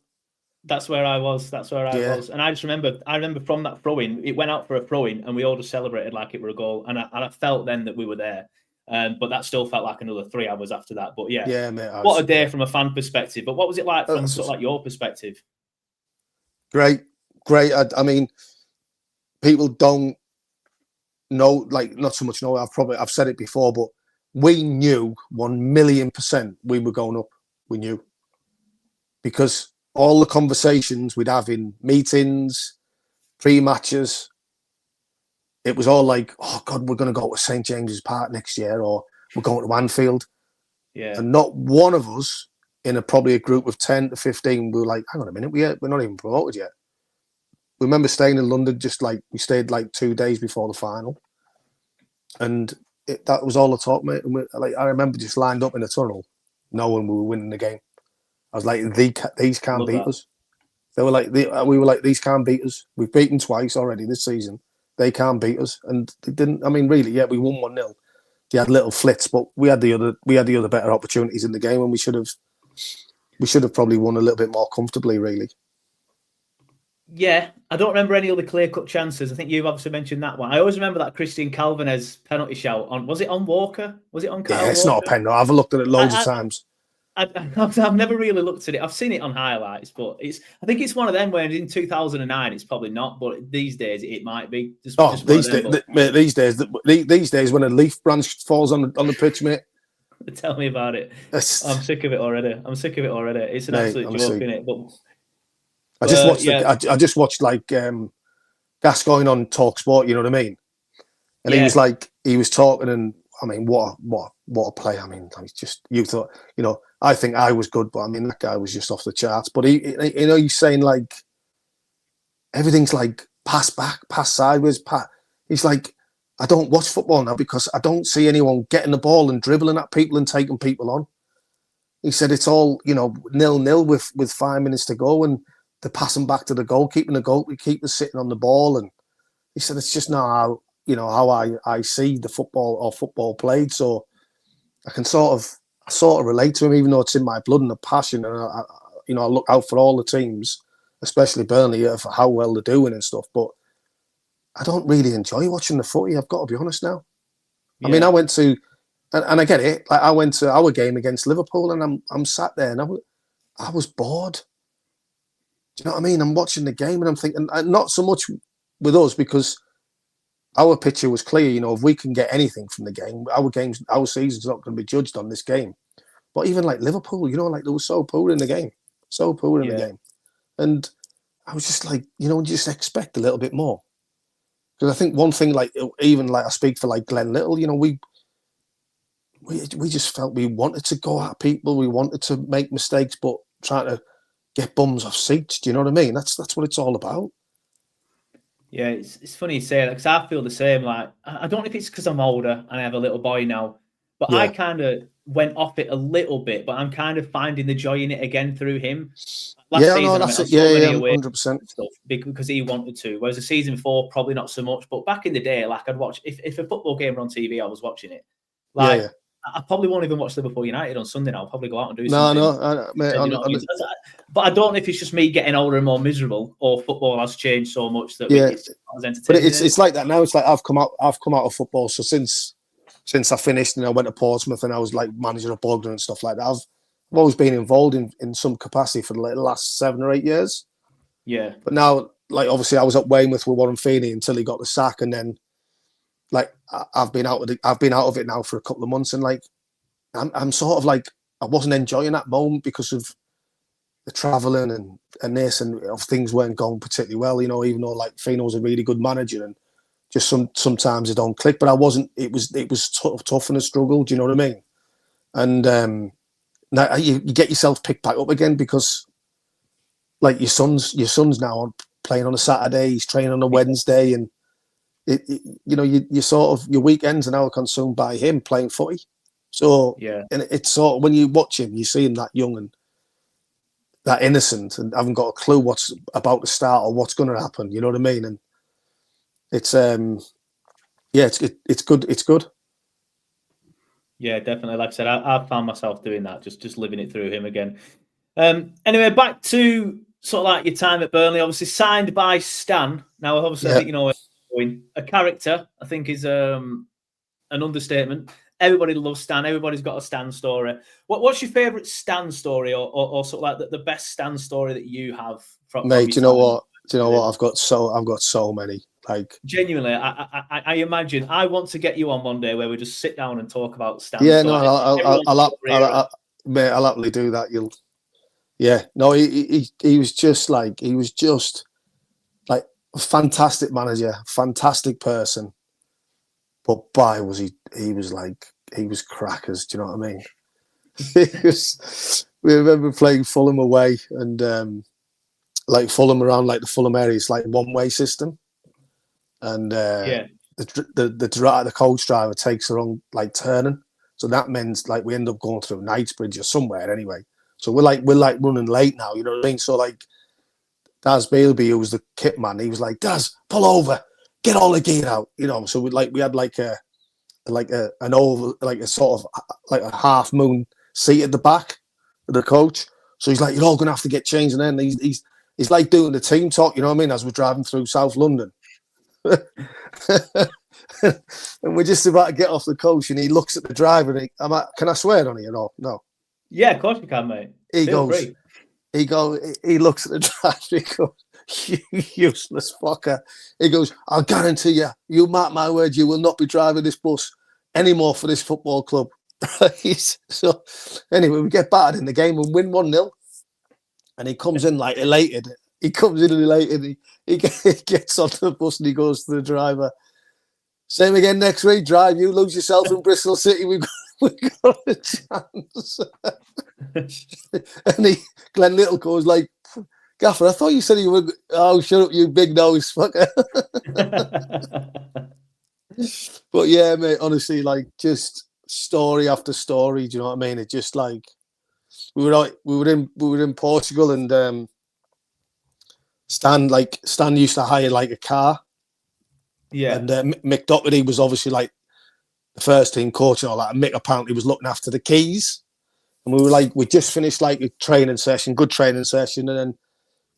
That's where I was. Was. And I just remember. I remember from that throw-in, it went out for a throw-in, and we all just celebrated like it were a goal. And I felt then that we were there. But that still felt like another 3 hours after that. But yeah, mate, what a day from a fan perspective. But what was it like from sort of like your perspective? Great. I mean, people don't know, like, not so much know. I've said it before, but we knew 1,000,000% we were going up. We knew, because all the conversations we'd have in meetings, pre-matches, it was all like, oh God, we're going to go to St James's Park next year, or we're going to Anfield. Yeah. And not one of us in probably a group of 10 to 15, we were like, hang on a minute, we're not even promoted yet. We remember staying in London, we stayed like 2 days before the final. And that was all the talk, mate. And I remember just lined up in the tunnel, knowing we were winning the game. I was like, these can't beat us. They were like, we were like, these can't beat us. We've beaten twice already this season. They can't beat us. And they didn't. I mean, really, yeah, we won 1-0. They had little flits, but we had the other better opportunities in the game, and we should have probably won a little bit more comfortably, really. Yeah, I don't remember any other clear-cut chances. I think you've obviously mentioned that one. I always remember that Christian Calvinez penalty shout on. Was it on Walker? Was it on Kyle Walker? It's not a penalty. I've looked at it loads of times. I've never really looked at it. I've seen it on highlights, but I think it's one of them where in 2009 it's probably not, but these days it might be. These days when a leaf branch falls on the pitch, mate. Tell me about it. I'm sick of it already. It's an absolute joke, isn't it? But I just watched like Gascoigne on Talk Sport. You know what I mean? And he was talking, and I mean, what a play! I mean, you thought, I think I was good, but I mean, that guy was just off the charts. But he's saying like everything's like pass back, pass sideways, He's like, I don't watch football now because I don't see anyone getting the ball and dribbling at people and taking people on. He said it's all 0-0 with 5 minutes to go, and they're passing back to the goalkeeper, and the goalkeeper sitting on the ball. And he said it's just not how I see the football played. So I can sort of relate to him, even though it's in my blood and a passion, and I look out for all the teams, especially Burnley, for how well they're doing and stuff. But I don't really enjoy watching the footy. I've got to be honest now. Yeah. I mean, I went to, and I get it. Like I went to our game against Liverpool, and I'm sat there, and I was bored. Do you know what I mean? I'm watching the game, and I'm thinking, not so much with us because our picture was clear. You know, if we can get anything from the game, our season's not going to be judged on this game. But even like Liverpool, you know, like they were so poor in the game, the game, and I was just like, you know, just expect a little bit more. Because I think one thing, like even like I speak for like Glenn Little, you know, we just felt we wanted to go at people, we wanted to make mistakes, but trying to get bums off seats. Do you know what I mean? That's what it's all about. Yeah, it's funny you say that because I feel the same. Like I don't know if it's because I'm older and I have a little boy now, but I kind of went off it a little bit. But I'm kind of finding the joy in it again through him. Last season, that's it. Yeah, 100%. Stuff because he wanted to. Whereas the season before, probably not so much. But back in the day, like I'd watch if a football game were on TV, I was watching it. Like I probably won't even watch Liverpool United on Sunday now. I'll probably go out and do something. But I don't know if it's just me getting older and more miserable, or football has changed so much that it's not as entertaining. But it's like that now. It's like I've come out of football. So since I finished and I went to Portsmouth and I was like manager of Bogdan and stuff like that, I've always been involved in some capacity for the last 7 or 8 years. Yeah. But now, like obviously, I was at Weymouth with Warren Feeney until he got the sack, and then like I've been out of it now for a couple of months, and like I'm sort of like I wasn't enjoying that moment because of the travelling and this and things weren't going particularly well, you know, even though like Fino's a really good manager and just sometimes it don't click, but I wasn't, it was tough and a struggle. Do you know what I mean? And now you get yourself picked back up again because like your son's now playing on a Saturday, he's training on a Wednesday, and you sort of, your weekends are now consumed by him playing footy. So and it's sort of, when you watch him, you see him that young and that innocent and haven't got a clue what's about to start or what's going to happen. You know what I mean? And it's it's good. Yeah, definitely. Like I said, I've found myself doing that, just living it through him again. Anyway, back to sort of like your time at Burnley. Obviously signed by Stan. Now, obviously, I think you know a character. I think is an understatement. Everybody loves Stan. Everybody's got a Stan story. What's your favourite Stan story, or sort of like the best Stan story that you have from? Mate, do you know what? I've got so many. Like genuinely, I imagine I want to get you on one day where we just sit down and talk about Stan. Yeah, no, I'll happily do that. He was just like a fantastic manager, fantastic person. But boy, was he was crackers. Do you know what I mean? We remember playing Fulham away, and like Fulham around like the Fulham area, it's like one-way system, and the coach driver takes her on like turning, so that means like we end up going through Knightsbridge or somewhere anyway. So we're like running late now. You know what I mean? So like Daz Bealby, who was the kit man, he was like, Daz, pull over. Get all the gear out, you know. So we had like an oval, like a sort of like a half moon seat at the back of the coach. So he's like, you're all gonna have to get changed, and then he's like doing the team talk, you know what I mean, as we're driving through South London. And we're just about to get off the coach, and he looks at the driver, and can I swear on it? No. Yeah, of course you can, mate. He looks at the driver, he goes, you useless fucker. He goes, I'll guarantee you mark my words, you will not be driving this bus anymore for this football club. So anyway, we get battered in the game and win 1-0. And he comes in like elated. He gets onto the bus and he goes to the driver, same again next week, drive, you lose yourself in Bristol City, we've got a chance. And Glenn Little goes like, Gaffer, I thought you said you were. Oh, shut up, you big nose fucker. But yeah, mate, honestly, like just story after story. Do you know what I mean? It just like we were in Portugal, and Stan used to hire like a car. Yeah. And Mick Doherty was obviously like the first team coach and all that. And Mick apparently was looking after the keys. And we were like, we just finished like a training session, good training session. And then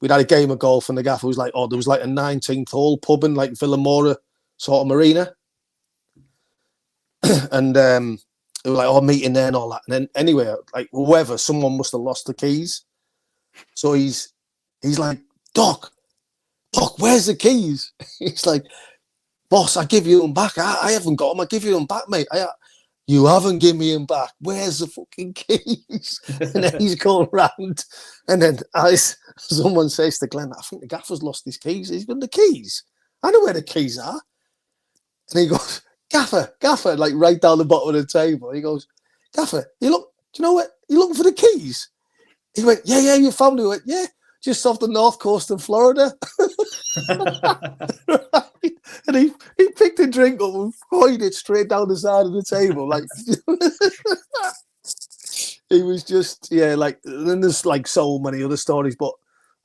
we'd had a game of golf and the gaffer was like, oh, there was like a 19th hole pub in like Villamora sort of marina. And it was like, oh, meeting there and all that. And then anyway, like whoever, someone must have lost the keys. So he's like, Doc, where's the keys? He's like, boss, I give you them back. I haven't got them. I give you them back, mate. You haven't given me them back. Where's the fucking keys? And then he's going round. And then someone says to Glenn, I think the gaffer's lost his keys. He's got the keys. I know where the keys are. And he goes, Gaffer, like right down the bottom of the table. He goes, Gaffer, do you know what? You looking for the keys? He went, yeah, your family went, yeah, just off the north coast of Florida. And he picked a drink up and poured it straight down the side of the table. Like, he was just, like, and then there's like so many other stories, but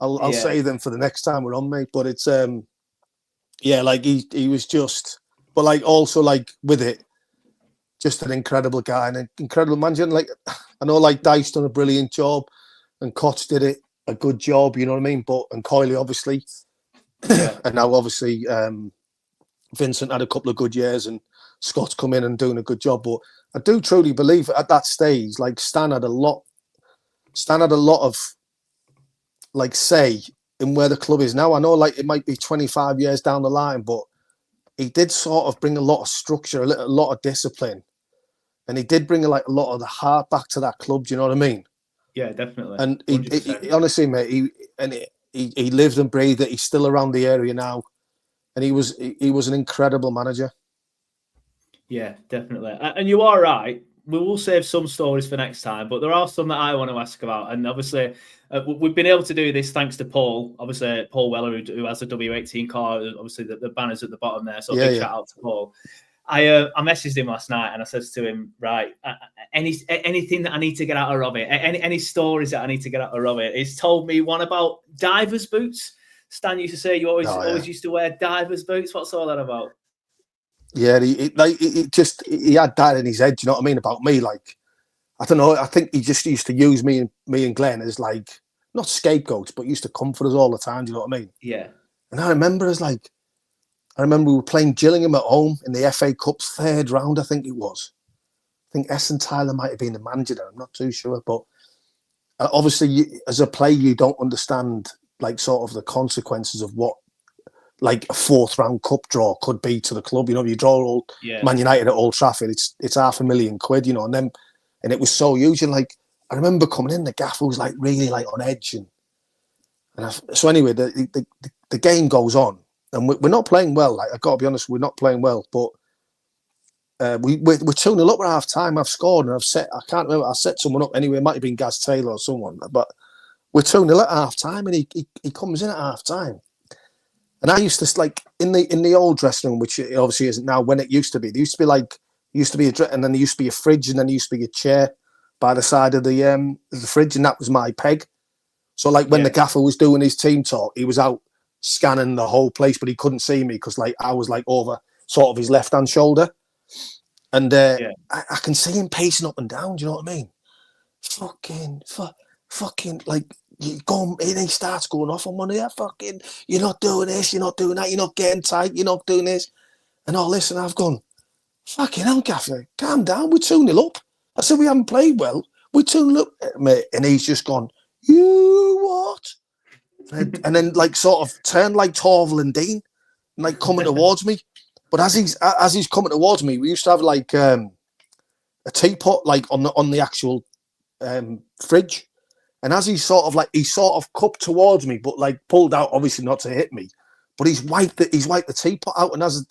I'll save them for the next time we're on, mate. But it's, like he was just, but like also like with it, just an incredible guy and an incredible manager. And like, I know like Dice done a brilliant job and Koch did it a good job, you know what I mean? But, and Coyle obviously, and now obviously, Vincent had a couple of good years and Scott's come in and doing a good job. But I do truly believe at that stage, like Stan had a lot of like say in where the club is now. I know like it might be 25 years down the line, but he did sort of bring a lot of structure, a lot of discipline. And he did bring like a lot of the heart back to that club. Do you know what I mean? Yeah, definitely. And he honestly, mate, he lived and breathed it. He's still around the area now. And he was an incredible manager. Yeah, definitely. And you are right. We will save some stories for next time, but there are some that I want to ask about. And obviously, we've been able to do this thanks to Paul. Obviously, Paul Weller, who has a W18 car. Obviously, the banner's at the bottom there. So big shout out to Paul. I messaged him last night and I said to him, right, anything that I need to get out of Robbie, any stories that I need to get out of Robbie. He's told me one about divers boots. Stan used to say you always used to wear divers boots. What's all that about? Yeah, he had that in his head. You know what I mean about me? Like, I don't know. I think he just used to use me and Glenn as like not scapegoats, but used to comfort us all the time. Do you know what I mean? Yeah. And I remember we were playing Gillingham at home in the FA Cup's third round. I think it was. I think Essen Tyler might have been the manager there. I'm not too sure, but obviously, as a player, you don't understand like sort of the consequences of what like a fourth round cup draw could be to the club. You know, you draw Man United at Old Trafford, it's £500,000, you know, and it was so huge. And like I remember coming in, the gaffer was like really like on edge, so anyway, the game goes on, and we're not playing well. Like I got to be honest, we're not playing well, but we're 2-0 up at half time. I've scored and I can't remember. I set someone up anyway. It might have been Gaz Taylor or someone, but we're 2-0 at half time, and he comes in at half time. And I used to like in the old dressing room, which it obviously isn't now. When it used to be, there used to be and then there used to be a fridge, and then there used to be a chair by the side of the fridge, and that was my peg. So like when the gaffer was doing his team talk, he was out scanning the whole place, but he couldn't see me because like I was like over sort of his left hand shoulder, and I can see him pacing up and down. Do you know what I mean? Fucking like. You go and he starts going off on one of that fucking, you're not doing this, you're not doing that, you're not getting tight, you're not doing this, and all this. And I've gone, fucking hell, Gaffer, calm down, we're 2-0 up. I said, we haven't played well, we're 2-0 up, mate. And he's just gone, you what? And then like sort of turned like Torval and Dean, and like coming towards me. But as he's coming towards me, we used to have like a teapot like on the actual fridge. And as he sort of cupped towards me, but like pulled out, obviously not to hit me. But he's wiped the teapot out, and as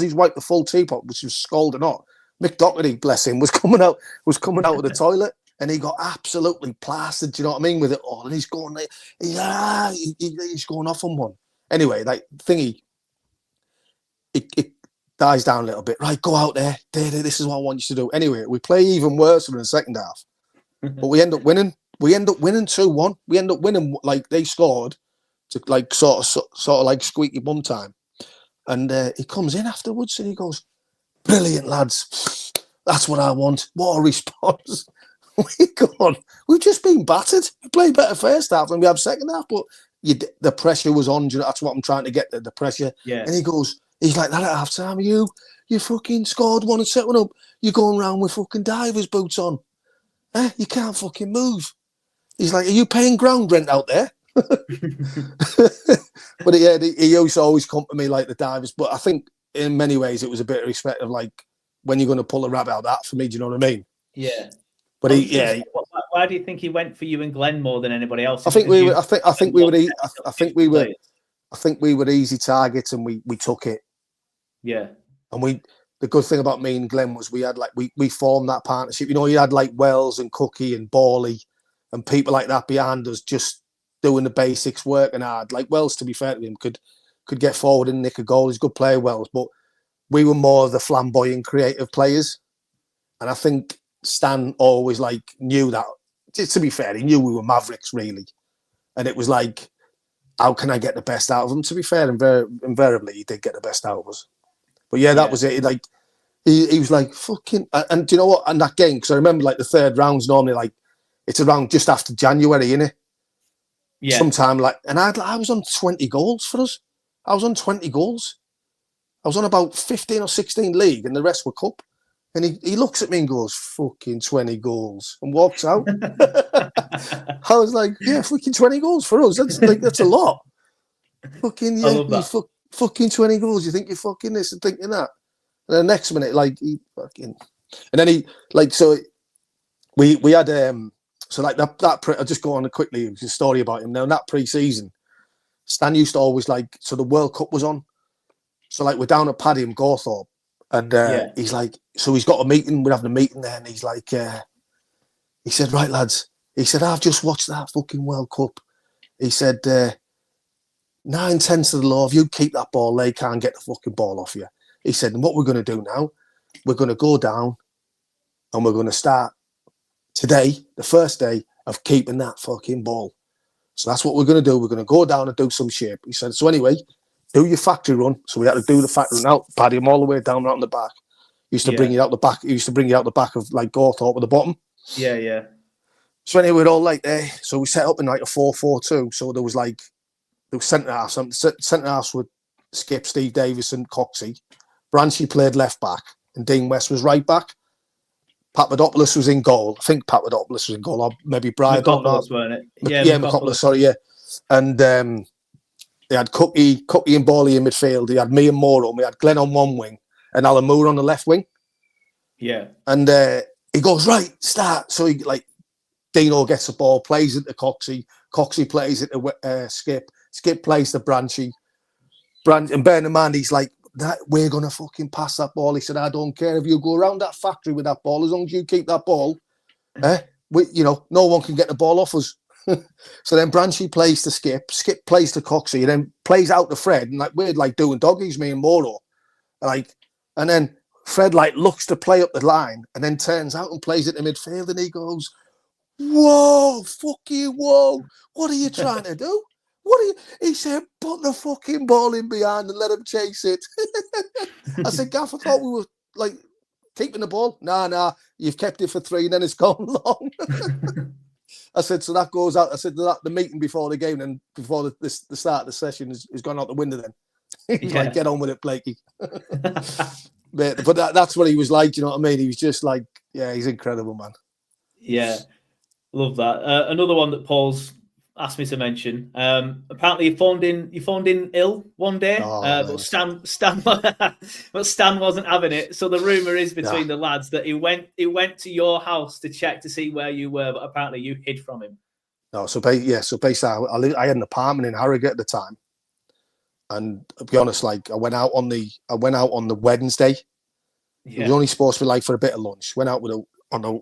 he's wiped the full teapot, which was scalding hot, Mick Doherty, bless him, was coming out of the toilet, and he got absolutely plastered. Do you know what I mean with it all? And he's going, he's going off on one. Anyway, like thingy, it dies down a little bit. Right, go out there. This is what I want you to do. Anyway, we play even worse in the second half, but we end up winning. We end up winning 2-1. We end up winning like they scored to like sort of like squeaky bum time. And he comes in afterwards and he goes, brilliant, lads. That's what I want. What a response. We've just been battered. We played better first half than we have second half, but the pressure was on. That's what I'm trying to get, the pressure. Yeah. And he's like that at half time. You fucking scored one and set one up. You're going around with fucking divers boots on. You can't fucking move. He's like, are you paying ground rent out there? But yeah, he used to always come to me like the divers. But I think in many ways it was a bit of respect of like, when you're going to pull a rabbit out of that for me, do you know what I mean? Yeah. But why do you think he went for you and Glenn more than anybody else? I think we were easy targets, and we took it. Yeah. And the good thing about me and Glenn was we formed that partnership. You know, you had like Wells and Cookie and Borley and people like that behind us, just doing the basics, working hard. Like Wells, to be fair to him, could get forward and nick a goal. He's a good player, Wells, but we were more of the flamboyant, creative players. And I think Stan always knew that. To be fair, he knew we were mavericks, really. And it was like, how can I get the best out of him? To be fair, invariably, he did get the best out of us. But yeah, that was it. Like, he was like, fucking... And do you know what? And that game, because I remember like the third round's normally like, it's around just after January, innit? Yeah. Sometime and I was on 20 goals for us. I was on 20 goals. I was on about 15 or 16 league, and the rest were cup. And he looks at me and goes, fucking 20 goals, and walks out. I was like, yeah, fucking 20 goals for us. That's a lot. Fucking, yeah, I love that. Fucking 20 goals. You think you're fucking this and thinking that. And the next minute, he fucking... And then we had, so like that I'll just go on quickly, a story about him. Now, in that pre-season, Stan used to always so the World Cup was on. So we're down at Paddy and Gawthorpe. And he's like, so he's got a meeting. We're having a meeting there, and he's like, he said, right, lads. He said, I've just watched that fucking World Cup. He said, 9/10 of the law, if you keep that ball, they can't get the fucking ball off you. He said, and what we're going to do now, we're going to go down and we're going to start today, the first day of keeping that fucking ball. So that's what we're going to do. We're going to go down and do some shape. He said, so anyway, do your factory run. So we had to do the factory run out, Paddy him all the way down around the back. He used to bring you out the back. He used to bring you out the back of Gawthorpe at the bottom. Yeah, yeah. So anyway, we're all there. So we set up in a 4-4-2. So there was centre halves. Centre halves would Skip, Steve Davis, and Coxey. Branchy played left back, and Dean West was right back. Papadopoulos was in goal. I think Papadopoulos was in goal, or maybe Brian. Makopoulos, weren't it? Yeah, Makopoulos. Sorry, yeah. And they had Cookie and Borley in midfield. They had me and Moro. We had Glenn on one wing and Alan Moore on the left wing. Yeah. And he goes, right, start. So he Dino gets the ball, plays it to Coxey. Coxey plays it to Skip. Skip plays to Branchy. And bearing in mind, he's like, that we're gonna fucking pass that ball. He said, I don't care if you go around that factory with that ball, as long as you keep that ball, no one can get the ball off us. So then Branchy plays to Skip plays to Coxey, and then plays out to Fred, and we're doing doggies, me and Moro. And then Fred looks to play up the line and then turns out and plays it to midfield, and he goes, whoa, fuck you, whoa, what are you trying to do? He said, put the fucking ball in behind and let him chase it. I said, Gaff, I thought we were keeping the ball. Nah, you've kept it for 3 and then it's gone long. I said, so that goes out. I said, the meeting before the game and before the start of the session is gone out the window then. He's like, get on with it, Blakey. But that's what he was like, you know what I mean? He was just he's incredible, man. Yeah, love that. Another one that Paul's asked me to mention. Apparently, you phoned in ill one day, but Stan wasn't having it. So the rumor is between the lads that he went to your house to check to see where you were, but apparently you hid from him. No, so basically, I had an apartment in Harrogate at the time, and to be honest, I went out on the Wednesday. Yeah. It was only supposed to be for a bit of lunch. Went out on the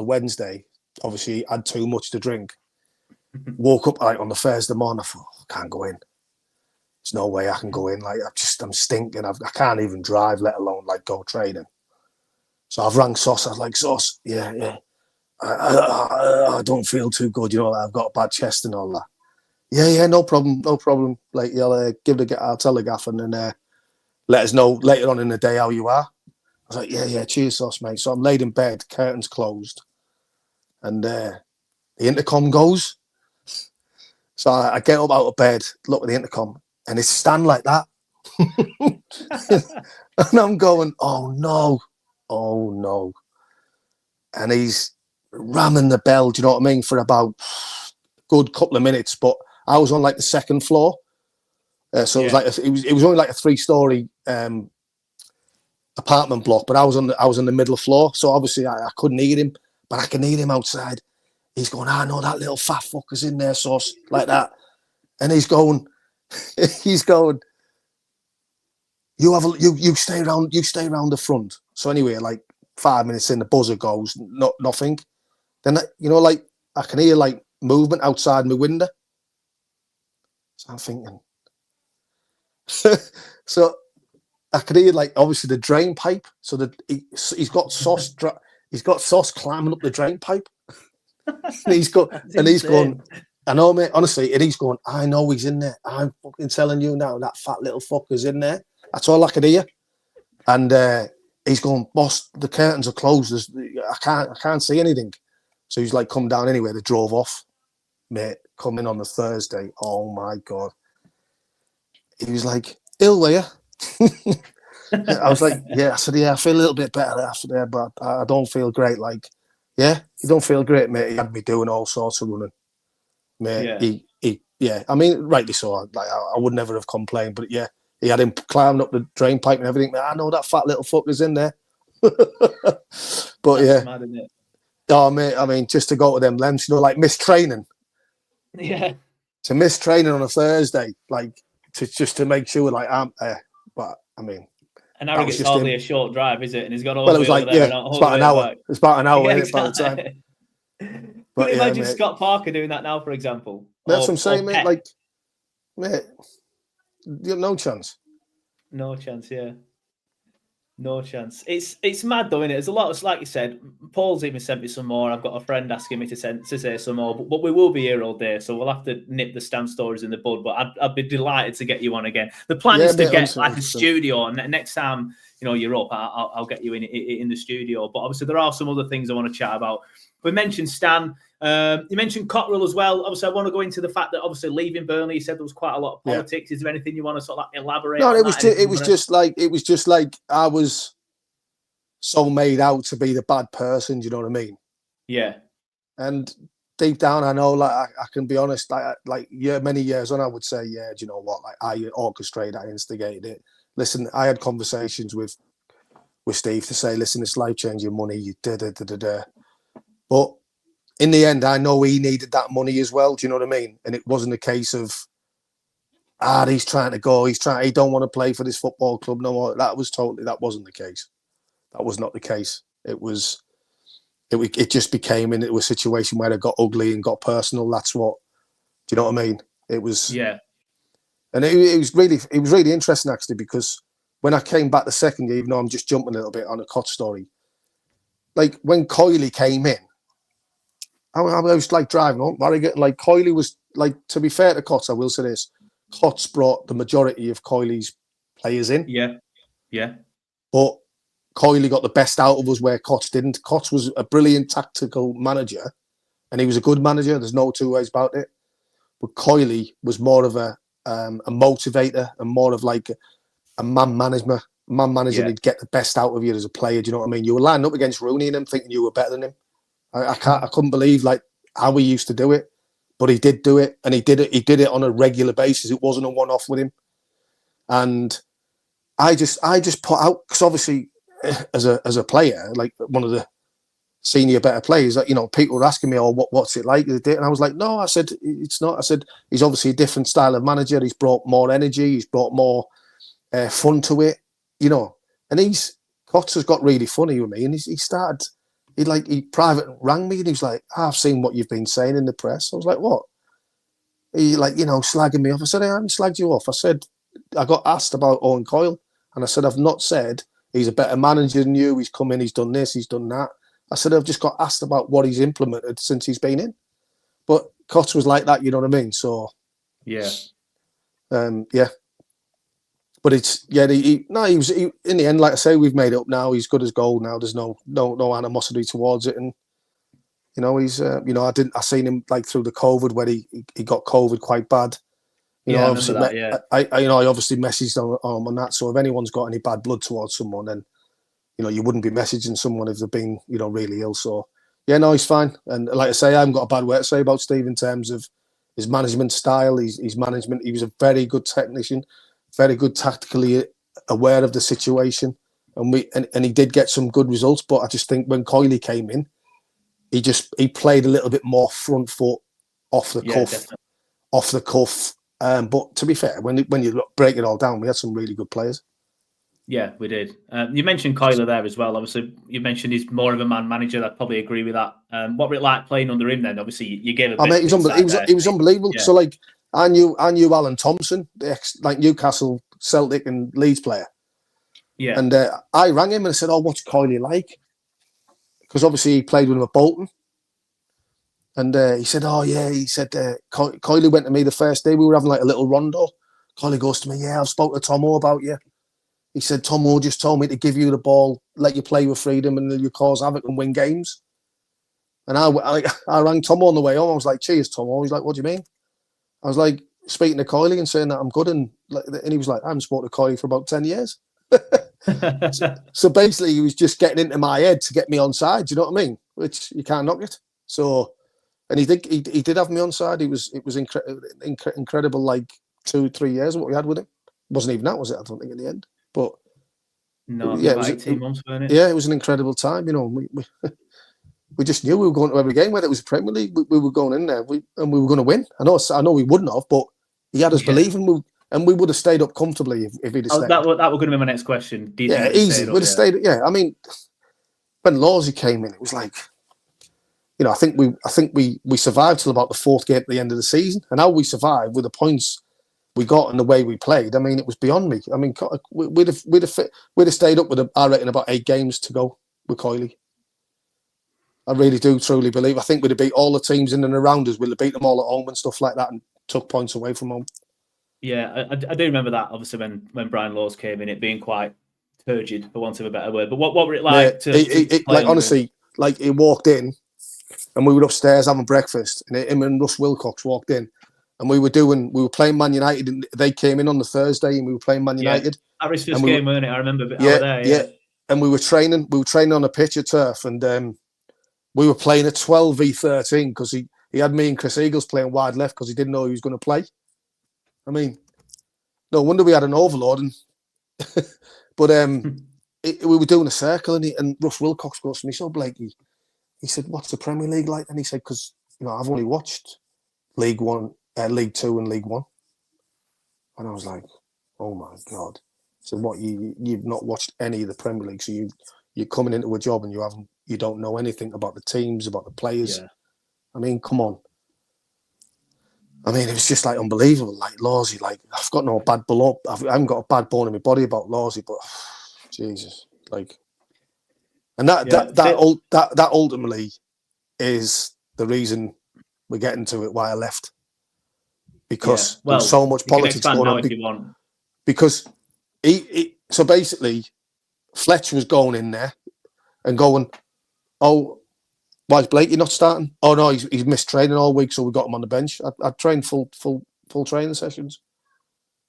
Wednesday. Obviously, had too much to drink. Woke up on the Thursday morning. I thought, I can't go in. There's no way I can go in. I'm stinking. I can't even drive, let alone go training. So I've rang Sauce. I was like, Sauce, yeah. I don't feel too good. I've got a bad chest and all that. Yeah, no problem. I'll tell the gaff and then let us know later on in the day how you are. was like, yeah, cheers, sauce, mate. So I'm laid in bed, curtains closed, and the intercom goes. So I get up out of bed, look at the intercom, and it's Stan like that. And I'm going, oh no. And he's ramming the bell, do you know what I mean, for about a good couple of minutes. But I was on like the second floor. So it was like it was only like a 3-story apartment block, but I was on the middle floor. So obviously I couldn't hear him, but I can hear him outside. He's going, I know that little fat fucker's in there, sauce, like that. And he's going, you stay around the front. So anyway, like 5 minutes in, the buzzer goes, nothing. Then like I can hear like movement outside my window. So I'm thinking, so I could hear like obviously the drain pipe. So that he's got sauce climbing up the drain pipe. And he's going, I know, mate, honestly, and he's going, I know he's in there. I'm fucking telling you now, that fat little fucker's in there. That's all I could hear. And he's going, boss, the curtains are closed. I can't see anything. So he's like, come down anyway. They drove off, mate. Come in on the Thursday. Oh my God. He was like, ill, were you? I was like, yeah. I said, yeah, I feel a little bit better after there, but I don't feel great. Like, yeah, you don't feel great, mate. He had me doing all sorts of running, mate. Yeah. I mean, rightly so. Like, I would never have complained, but yeah, he had him climbing up the drain pipe and everything. Man, I know that fat little fucker's in there. But that's mad, isn't it? Oh, mate, I mean, just to go to them lengths, like miss training. Yeah. To miss training on a Thursday, like, just to make sure, like, I'm there. But, I mean... And Harrogate's hardly a short drive, is it? And he's got all the way over there. It's about an hour. Back. It's about an hour, yeah, exactly. By the time. But imagine Scott Parker doing that now, for example. That's what I'm saying, mate. Like, mate, you have no chance. No chance, yeah. No chance. It's mad though, isn't it? There's a lot of, like you said, Paul's even sent me some more. I've got a friend asking me to say some more, but we will be here all day, so we'll have to nip the Stan stories in the bud. But I'd be delighted to get you on again. The plan is to get like a studio, and next time you're up, I'll get you in the studio. But obviously there are some other things I want to chat about. We mentioned Stan. You mentioned Coyle as well. Obviously, I want to go into the fact that obviously leaving Burnley, you said there was quite a lot of politics. Is there anything you want to sort of like elaborate? No, on it was just like I was so made out to be the bad person. Do you know what I mean? Yeah. And deep down, I know, like I can be honest, many years on, I would say, yeah, do you know what? Like I orchestrated, I instigated it. Listen, I had conversations with Steve to say, listen, it's life-changing money. You da. But in the end, I know he needed that money as well. Do you know what I mean? And it wasn't a case of, he's trying to go. He don't want to play for this football club no more. That wasn't the case. That was not the case. It just became into a situation where it got ugly and got personal. That's what, do you know what I mean? It was, yeah. And it was really interesting actually, because when I came back the second year, even though I'm just jumping a little bit on a Cott story, like when Coyle came in, I was like driving home. Like Coyle was like, to be fair to Cott, I will say this: Cott's brought the majority of Coyle's players in. Yeah. But Coyle got the best out of us where Cott didn't. Cott was a brilliant tactical manager, and he was a good manager. There's no two ways about it. But Coyle was more of a motivator and more of like a man manager. Yeah. He'd get the best out of you as a player. Do you know what I mean? You were lining up against Rooney and him, thinking you were better than him. I couldn't believe like how he used to do it, but he did do it, and he did it on a regular basis. It wasn't a one-off with him, and I just put out, because obviously as a player, like one of the senior better players, that people were asking me, what's it like? And I was like, no, I said it's not. I said he's obviously a different style of manager. He's brought more energy. He's brought more fun to it, And Potts has got really funny with me, and he started. He private rang me and he was like, I've seen what you've been saying in the press. I was like, what? He slagging me off. I said, I haven't slagged you off. I said, I got asked about Owen Coyle, and I said, I've not said he's a better manager than you. He's come in, he's done this, he's done that. I said, I've just got asked about what he's implemented since he's been in. But Cott was like that, you know what I mean? So, yeah. But But it's he was in the end, like I say, we've made it up now. He's good as gold now. There's no animosity towards it, and he's I seen him like through the COVID where he got COVID quite bad. Obviously, I remember that, I obviously messaged on that. So if anyone's got any bad blood towards someone, then you wouldn't be messaging someone if they've been really ill. So yeah, no, he's fine. And like I say, I haven't got a bad word to say about Steve in terms of his management style. His management. He was a very good technician, very good tactically aware of the situation, and he did get some good results. But I just think when Coyle came in, he played a little bit more front foot, off the cuff. But to be fair, when you break it all down, we had some really good players. Yeah, we did. You mentioned Coyle there as well. Obviously, you mentioned he's more of a man manager. I'd probably agree with that. What were it like playing under him then? Obviously, you gave a bit he was unbelievable. Yeah. So like, I knew Alan Thompson, the Newcastle, Celtic, and Leeds player. Yeah. And I rang him and I said, "Oh, what's Coyle like?" Because obviously he played with him at Bolton. And he said, "Oh yeah," he said, Coyle went to me the first day. We were having like a little rondo. Coyle goes to me, "Yeah, I've spoken to Tomo about you." He said, "Tomo just told me to give you the ball, let you play with freedom, and you cause havoc and win games." And I rang Tomo on the way home. I was like, "Cheers, Tomo." He's like, "What do you mean?" I was like, speaking to Coyle and saying that I'm good. And he was like, "I haven't spoken to Coyle for about 10 years." so basically, he was just getting into my head to get me on side. Do you know what I mean? Which you can't knock it. So, and he did have me on side. It was incredible, like 2-3 years what we had with him. It wasn't even that, was it? I don't think in the end. But no, yeah, it was 18 months, wasn't it? Yeah, it was an incredible time. We just knew we were going to every game, whether it was Premier League, we were going in there, and we were going to win. I know we wouldn't have, but he had us believing, and we would have stayed up comfortably if he'd have stayed. That was going to be my next question. Do you think easy. We'd have stayed. Yeah, I mean, when Lawsy came in, it was like, I think we survived till about the fourth game at the end of the season, and how we survived with the points we got and the way we played. I mean, it was beyond me. I mean, we'd have stayed up with I reckon about 8 games to go with Coyle. I really do truly believe. I think we'd have beat all the teams in and around us. We'd have beat them all at home and stuff like that, and took points away from home. Yeah, I do remember that. Obviously, when Brian Laws came in, it being quite turgid, for want of a better word. But what were it like? Honestly, like he walked in, and we were upstairs having breakfast, and him and Russ Wilcox walked in, and we were playing Man United, and they came in on the Thursday, and we were playing Man United. That was first game, weren't it? I remember. Yeah. And we were training on a pitch at turf, and we were playing at 12v13 because he had me and Chris Eagles playing wide left because he didn't know he was going to play. I mean, no wonder we had an overload. But we were doing a circle, and Russ Wilcox goes to me, "So Blakey," he said, "What's the Premier League like?" And he said, "Because I've only watched League 1, League 2, and League 1." And I was like, "Oh my God!" So what? You've not watched any of the Premier League? So you're coming into a job and you don't know anything about the teams, about the players. Yeah. I mean, come on. I mean, it was just like unbelievable. Like Lawsy, like I've got no bad blood. I haven't got a bad bone in my body about Lawsy, but Jesus, like, and that ultimately is the reason we're getting to it. Why I left, because there's so much politics going on. If you want. Because so basically, Fletcher was going in there and going, "Oh, why is Blakey not starting? Oh no, he's missed training all week, so we got him on the bench." I trained full training sessions.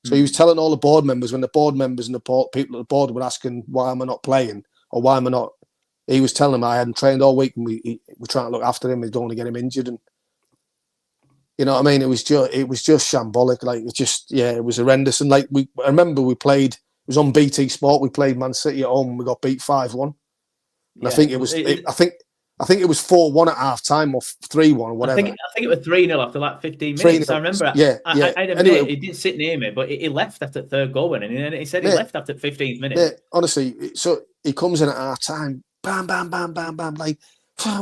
So he was telling all the board members, when the board members and the people at the board were asking why am I not playing or why am I not, he was telling them I hadn't trained all week and we were trying to look after him. We don't want to get him injured, and you know what I mean. It was just shambolic. Like it was horrendous. And like I remember we played. It was on BT Sport. We played Man City at home and we got beat 5-1. And I think it was. I think it was 4-1 at half time or 3-1 or whatever. I think it was 3-0 after like 15 minutes. I remember. I admit, he didn't sit near me, but he left after the third goal, and he said he left after 15 minutes. Yeah, honestly. So he comes in at half time, bam, bam, bam, bam, bam, like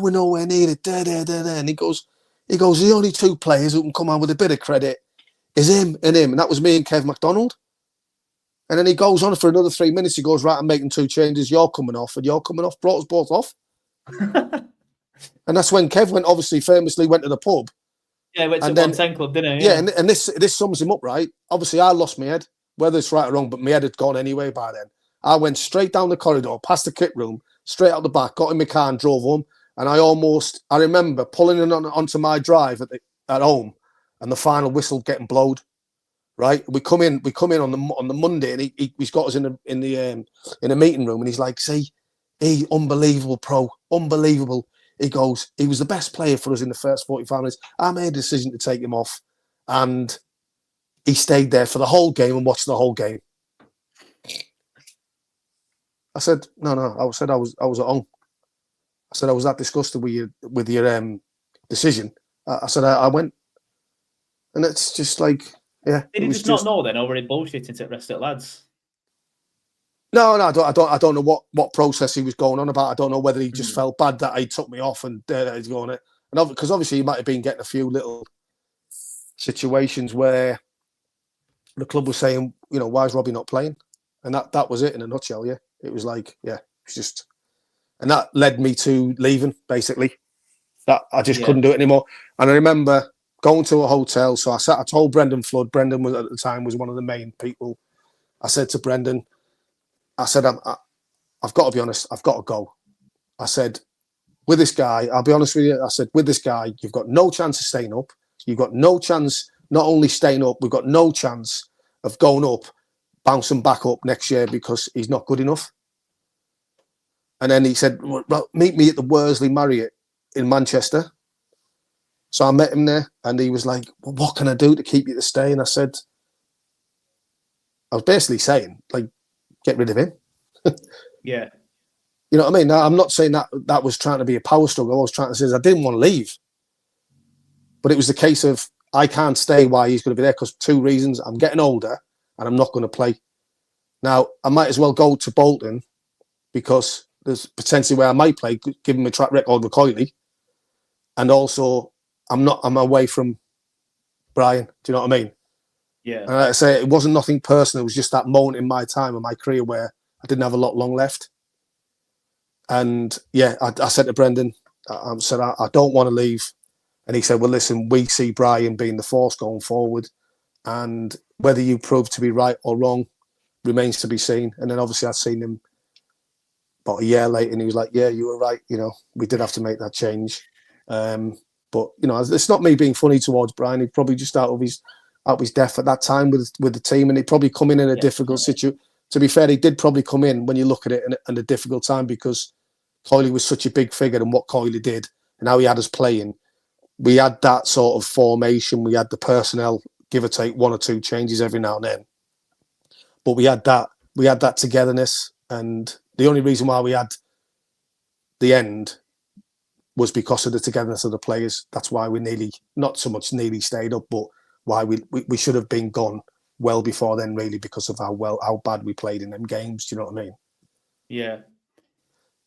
we're nowhere near it. And he goes. The only 2 players who can come on with a bit of credit is him, and that was me and Kev McDonald. And then he goes on for another 3 minutes. He goes, "Right, I'm making 2 changes. You're coming off, and you're coming off." Brought us both off. And that's when Kev famously went to the pub. Yeah, he went to 110 Club, didn't he? Yeah, and this sums him up, right? Obviously, I lost my head. whether it's right or wrong, but my head had gone anyway by then. I went straight down the corridor, past the kit room, straight out the back, got in my car and drove home. And I remember pulling in onto my drive at home, and the final whistle getting blowed. Right, we come in on the Monday, and he's got us in a meeting room, and he's like, "See, unbelievable, pro, unbelievable." He goes, "He was the best player for us in the first 45 minutes. I made a decision to take him off, and he stayed there for the whole game and watched the whole game." I said, "No." I said I was at home. I said I was that disgusted with your decision. I said I went, and it's just like, yeah. Did he just not know then, or were he bullshitting to the rest of the lads? No, I don't know what process he was going on about. I don't know whether he just felt bad that he took me off and he's going it, and because obviously he might have been getting a few little situations where the club was saying, you know, why is Robbie not playing? And that was it in a nutshell. Yeah, it was like, yeah, it's just, and that led me to leaving basically. That I just couldn't do it anymore. And I remember going to a hotel. So I told Brendan Flood. Brendan was at the time was one of the main people. I said to Brendan, I said, I've got to be honest, I've got to go. I said, with this guy, I'll be honest with you, I said, with this guy, you've got no chance of staying up. You've got no chance, not only staying up, we've got no chance of going up, bouncing back up next year because he's not good enough. And then he said, well, meet me at the Worsley Marriott in Manchester. So I met him there, and he was like, well, what can I do to keep you to stay? And I said, I was basically saying, like, get rid of him. Yeah. You know what I mean? Now, I'm not saying that was trying to be a power struggle. I was trying to say I didn't want to leave. But it was the case of I can't stay while he's going to be there because two reasons. I'm getting older and I'm not going to play. Now, I might as well go to Bolton because there's potentially where I might play, given my track record with Coyle. And also, I'm away from Brian. Do you know what I mean? Yeah. And like I say, it wasn't nothing personal. It was just that moment in my time of my career where I didn't have a lot long left. And yeah, I said to Brendan, I said, I don't want to leave. And he said, well, listen, we see Brian being the force going forward. And whether you prove to be right or wrong remains to be seen. And then obviously I'd seen him about a year later and he was like, yeah, you were right. You know, we did have to make that change. But, you know, it's not me being funny towards Brian. He'd probably just out of his depth at that time with the team. And he'd probably come in a difficult situation. To be fair, he did probably come in when you look at it in a difficult time because Coyle was such a big figure and what Coyle did and how he had us playing. We had that sort of formation. We had the personnel, give or take one or two changes every now and then. But we had that togetherness. And the only reason why we had the end was because of the togetherness of the players. That's why we not so much nearly stayed up, but why we should have been gone well before then, really, because of how bad we played in them games. Do you know what I mean? Yeah.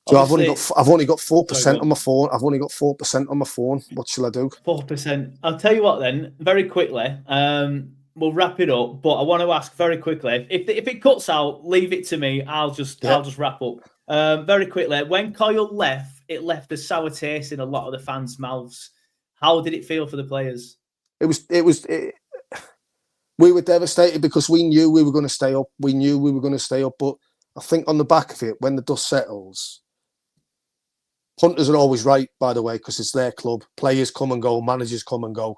So I've only got 4% on my phone. I've only got 4% on my phone. What shall I do? 4%. I'll tell you what then, very quickly. We'll wrap it up, but I want to ask very quickly. If it cuts out, leave it to me. I'll just wrap up. Very quickly. When Coyle left, it left a sour taste in a lot of the fans' mouths. How did it feel for the players? We were devastated because we knew we were going to stay up. We knew we were going to stay up, but I think on the back of it, when the dust settles, punters are always right, by the way, because it's their club. Players come and go, managers come and go.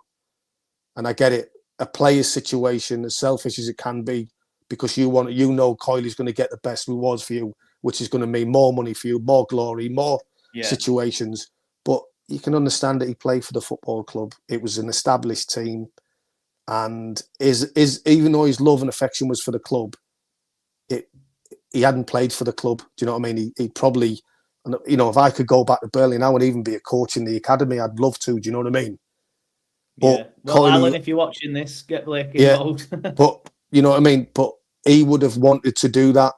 And I get it. A player's situation, as selfish as it can be, because you know Coyle is going to get the best rewards for you, which is going to mean more money for you, more glory, more situations. But you can understand that he played for the football club. It was an established team. And even though his love and affection was for the club, he hadn't played for the club. Do you know what I mean? He probably, you know, if I could go back to Burnley now and even be a coach in the academy, I'd love to. Do you know what I mean? But well, Coyle, Alan, if you're watching this, get Blake involved. But you know what I mean? But he would have wanted to do that,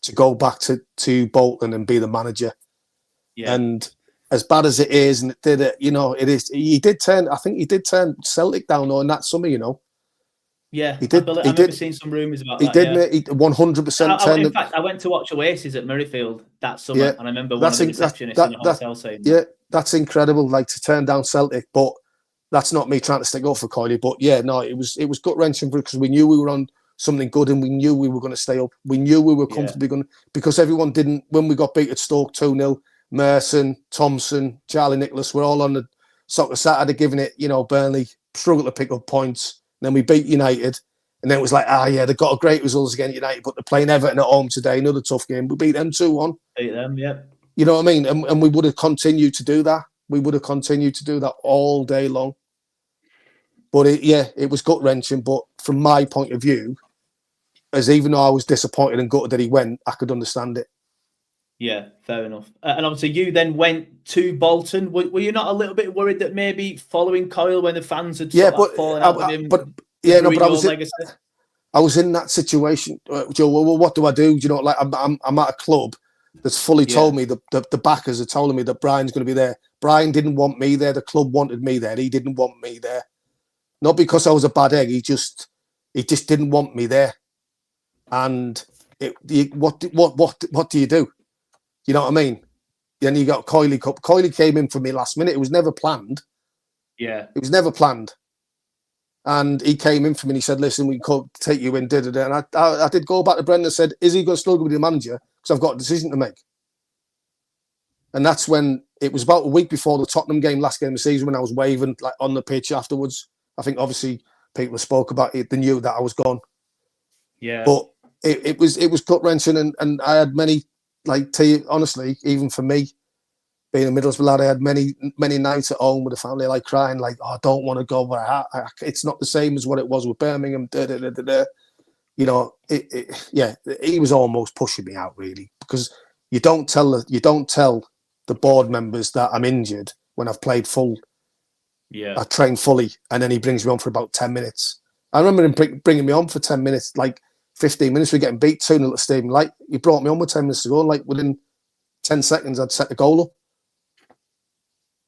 to go back to Bolton and be the manager. Yeah. And as bad as it is, and it did it, you know, it is. I think he did turn Celtic down though in that summer, you know. Yeah, he did. I remember seeing some rumours about that. He did. He 100%. In fact, I went to watch Oasis at Murrayfield that summer, and I remember one of the receptionists in the hotel saying, "Yeah, that's incredible. Like to turn down Celtic, but that's not me trying to stick up for Coyle. But yeah, no, it was gut wrenching because we knew we were on something good, and we knew we were going to stay up. We knew we were comfortably going to, because everyone didn't. When we got beat at Stoke 2-0, Merson, Thompson, Charlie Nicholas were all on the soccer Saturday giving it. Burnley struggled to pick up points. And then we beat United, and then it was like, yeah, they got a great results against United, but they're playing Everton at home today, another tough game. We beat them 2-1. Beat them, yeah. You know what I mean? And we would have continued to do that. We would have continued to do that all day long. But it was gut-wrenching. But from my point of view, as even though I was disappointed and gutted that he went, I could understand it. Yeah, fair enough. And obviously you then went to Bolton. Were you not a little bit worried that maybe following Coyle, when the fans had fallen out with him, I was in that situation, Joe. Well, what do I do? Like I'm at a club that's fully told me the backers are telling me that Brian's going to be there. Brian didn't want me there. The club wanted me there. He didn't want me there. Not because I was a bad egg. He just didn't want me there. And what do you do? You know what I mean? Then you got Coyle Cup. Coyle came in for me last minute. It was never planned. Yeah, it was never planned. And he came in for me and he said, listen, we could take you in, And I did go back to Brendan and said, is he going to struggle with the manager? Because I've got a decision to make. And that's when, it was about a week before the Tottenham game, last game of the season, when I was waving like on the pitch afterwards. I think obviously people spoke about it. They knew that I was gone. Yeah. But it was gut-wrenching, and I had many, honestly, even for me, being a Middlesbrough lad, I had many nights at home with the family, like crying, like, oh, I don't want to go, but it's not the same as what it was with Birmingham. He was almost pushing me out, really, because you don't tell the board members that I'm injured when I've played full. Yeah, I trained fully, and then he brings me on for about 10 minutes. I remember him bringing me on for 10 minutes, like 15 minutes. We're getting beat 2-0 at Stadium Light. He brought me on with 10 minutes to go, and like within 10 seconds, I'd set the goal up.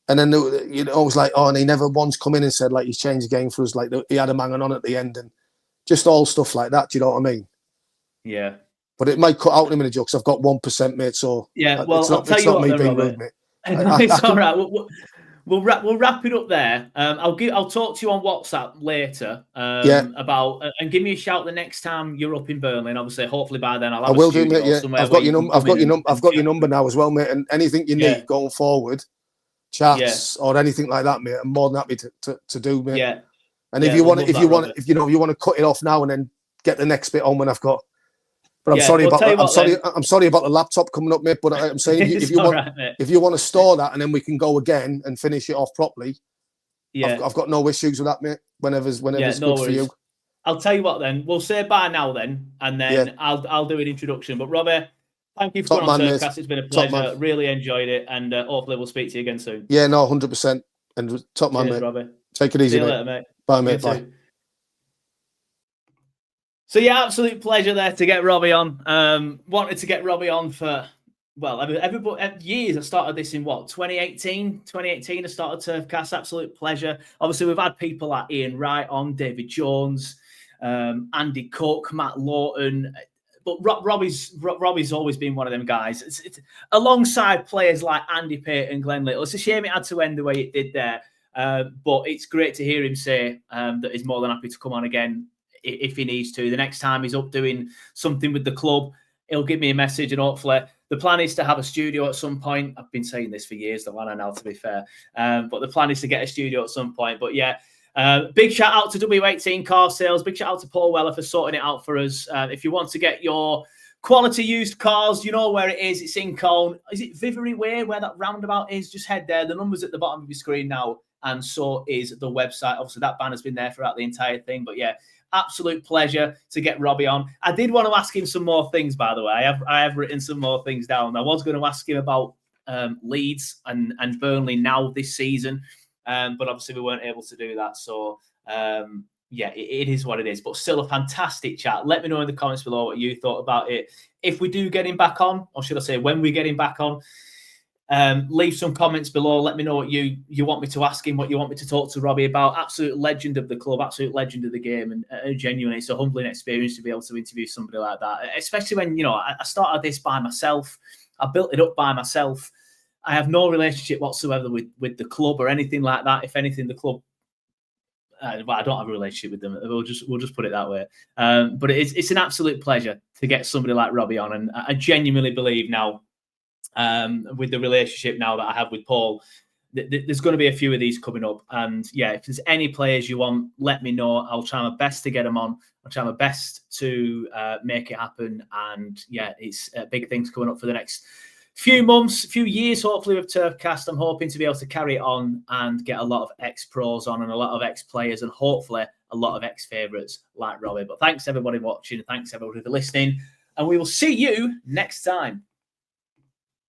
And then, it was like, oh, and he never once come in and said, like, he's changed the game for us. Like, he had him hanging on at the end, and just all stuff like that. Do you know what I mean? Yeah. But it might cut out in a minute, Joe, because I've got 1%, mate. So yeah, well, I'll tell you what, me being rude, mate. It's all right. We'll wrap it up there. I'll talk to you on WhatsApp later about and give me a shout the next time you're up in Burnley. And obviously, hopefully by then I will do, mate. Yeah, I've got your number now as well, mate. And anything you need going forward, chats or anything like that, mate, I'm more than happy to do, mate. Yeah. And if you want to cut it off now and then get the next bit on when I've got. But I'm sorry about the laptop coming up, mate. But I'm saying if you want to store that and then we can go again and finish it off properly. Yeah, I've got no issues with that, mate. Whenever's good for you. I'll tell you what then. We'll say bye now then, and then I'll do an introduction. But Robbie, thank you for coming on Turfcast. It's been a pleasure. Really enjoyed it, and hopefully we'll speak to you again soon. Yeah, no, 100%. And top man, mate. Robbie. Take it easy, See you later, mate. Bye, mate. Bye. So yeah, absolute pleasure there to get Robbie on. Wanted to get Robbie on for, years. I started this in 2018? 2018 I started Turfcast. Absolute pleasure. Obviously we've had people like Ian Wright on, David Jones, Andy Cook, Matt Lawton. But Robbie's always been one of them guys. It's alongside players like Andy Pate and Glenn Little. It's a shame it had to end the way it did there. But it's great to hear him say that he's more than happy to come on again if he needs to. The next time he's up doing something with the club, he'll give me a message, and hopefully the plan is to have a studio at some point. I've been saying this for years, the one I know, to be fair. But the plan is to get a studio at some point. But yeah, big shout out to W18 Car Sales. Big shout out to Paul Weller for sorting it out for us. If you want to get your quality used cars, you know where it is. It's in Coyle. Is it Vivery Way where that roundabout is? Just head there. The number's at the bottom of your screen now, and so is the website. Obviously, that banner's been there throughout the entire thing. But yeah, absolute pleasure to get Robbie on. I did want to ask him some more things, by the way. I have written some more things down. I was going to ask him about Leeds and Burnley now this season, but obviously we weren't able to do that. So yeah, it is what it is. But still a fantastic chat. Let me know in the comments below what you thought about it. If we do get him back on, or should I say when we get him back on, leave some comments below. Let me know what you want me to ask him, what you want me to talk to Robbie about. Absolute legend of the club, absolute legend of the game, and genuinely, it's a humbling experience to be able to interview somebody like that. Especially when, I started this by myself. I built it up by myself. I have no relationship whatsoever with the club or anything like that. If anything, the club well, I don't have a relationship with them. We'll just put it that way. But it's an absolute pleasure to get somebody like Robbie on, and I genuinely believe now, with the relationship now that I have with Paul, there's going to be a few of these coming up. And yeah, if there's any players you want, let me know. I'll try my best to get them on. I'll try my best to make it happen. And yeah, it's big things coming up for the next few months, few years, hopefully, with Turfcast. I'm hoping to be able to carry it on and get a lot of ex-pros on and a lot of ex-players and hopefully a lot of ex-favourites like Robbie. But thanks everybody watching. Thanks everybody for listening. And we will see you next time.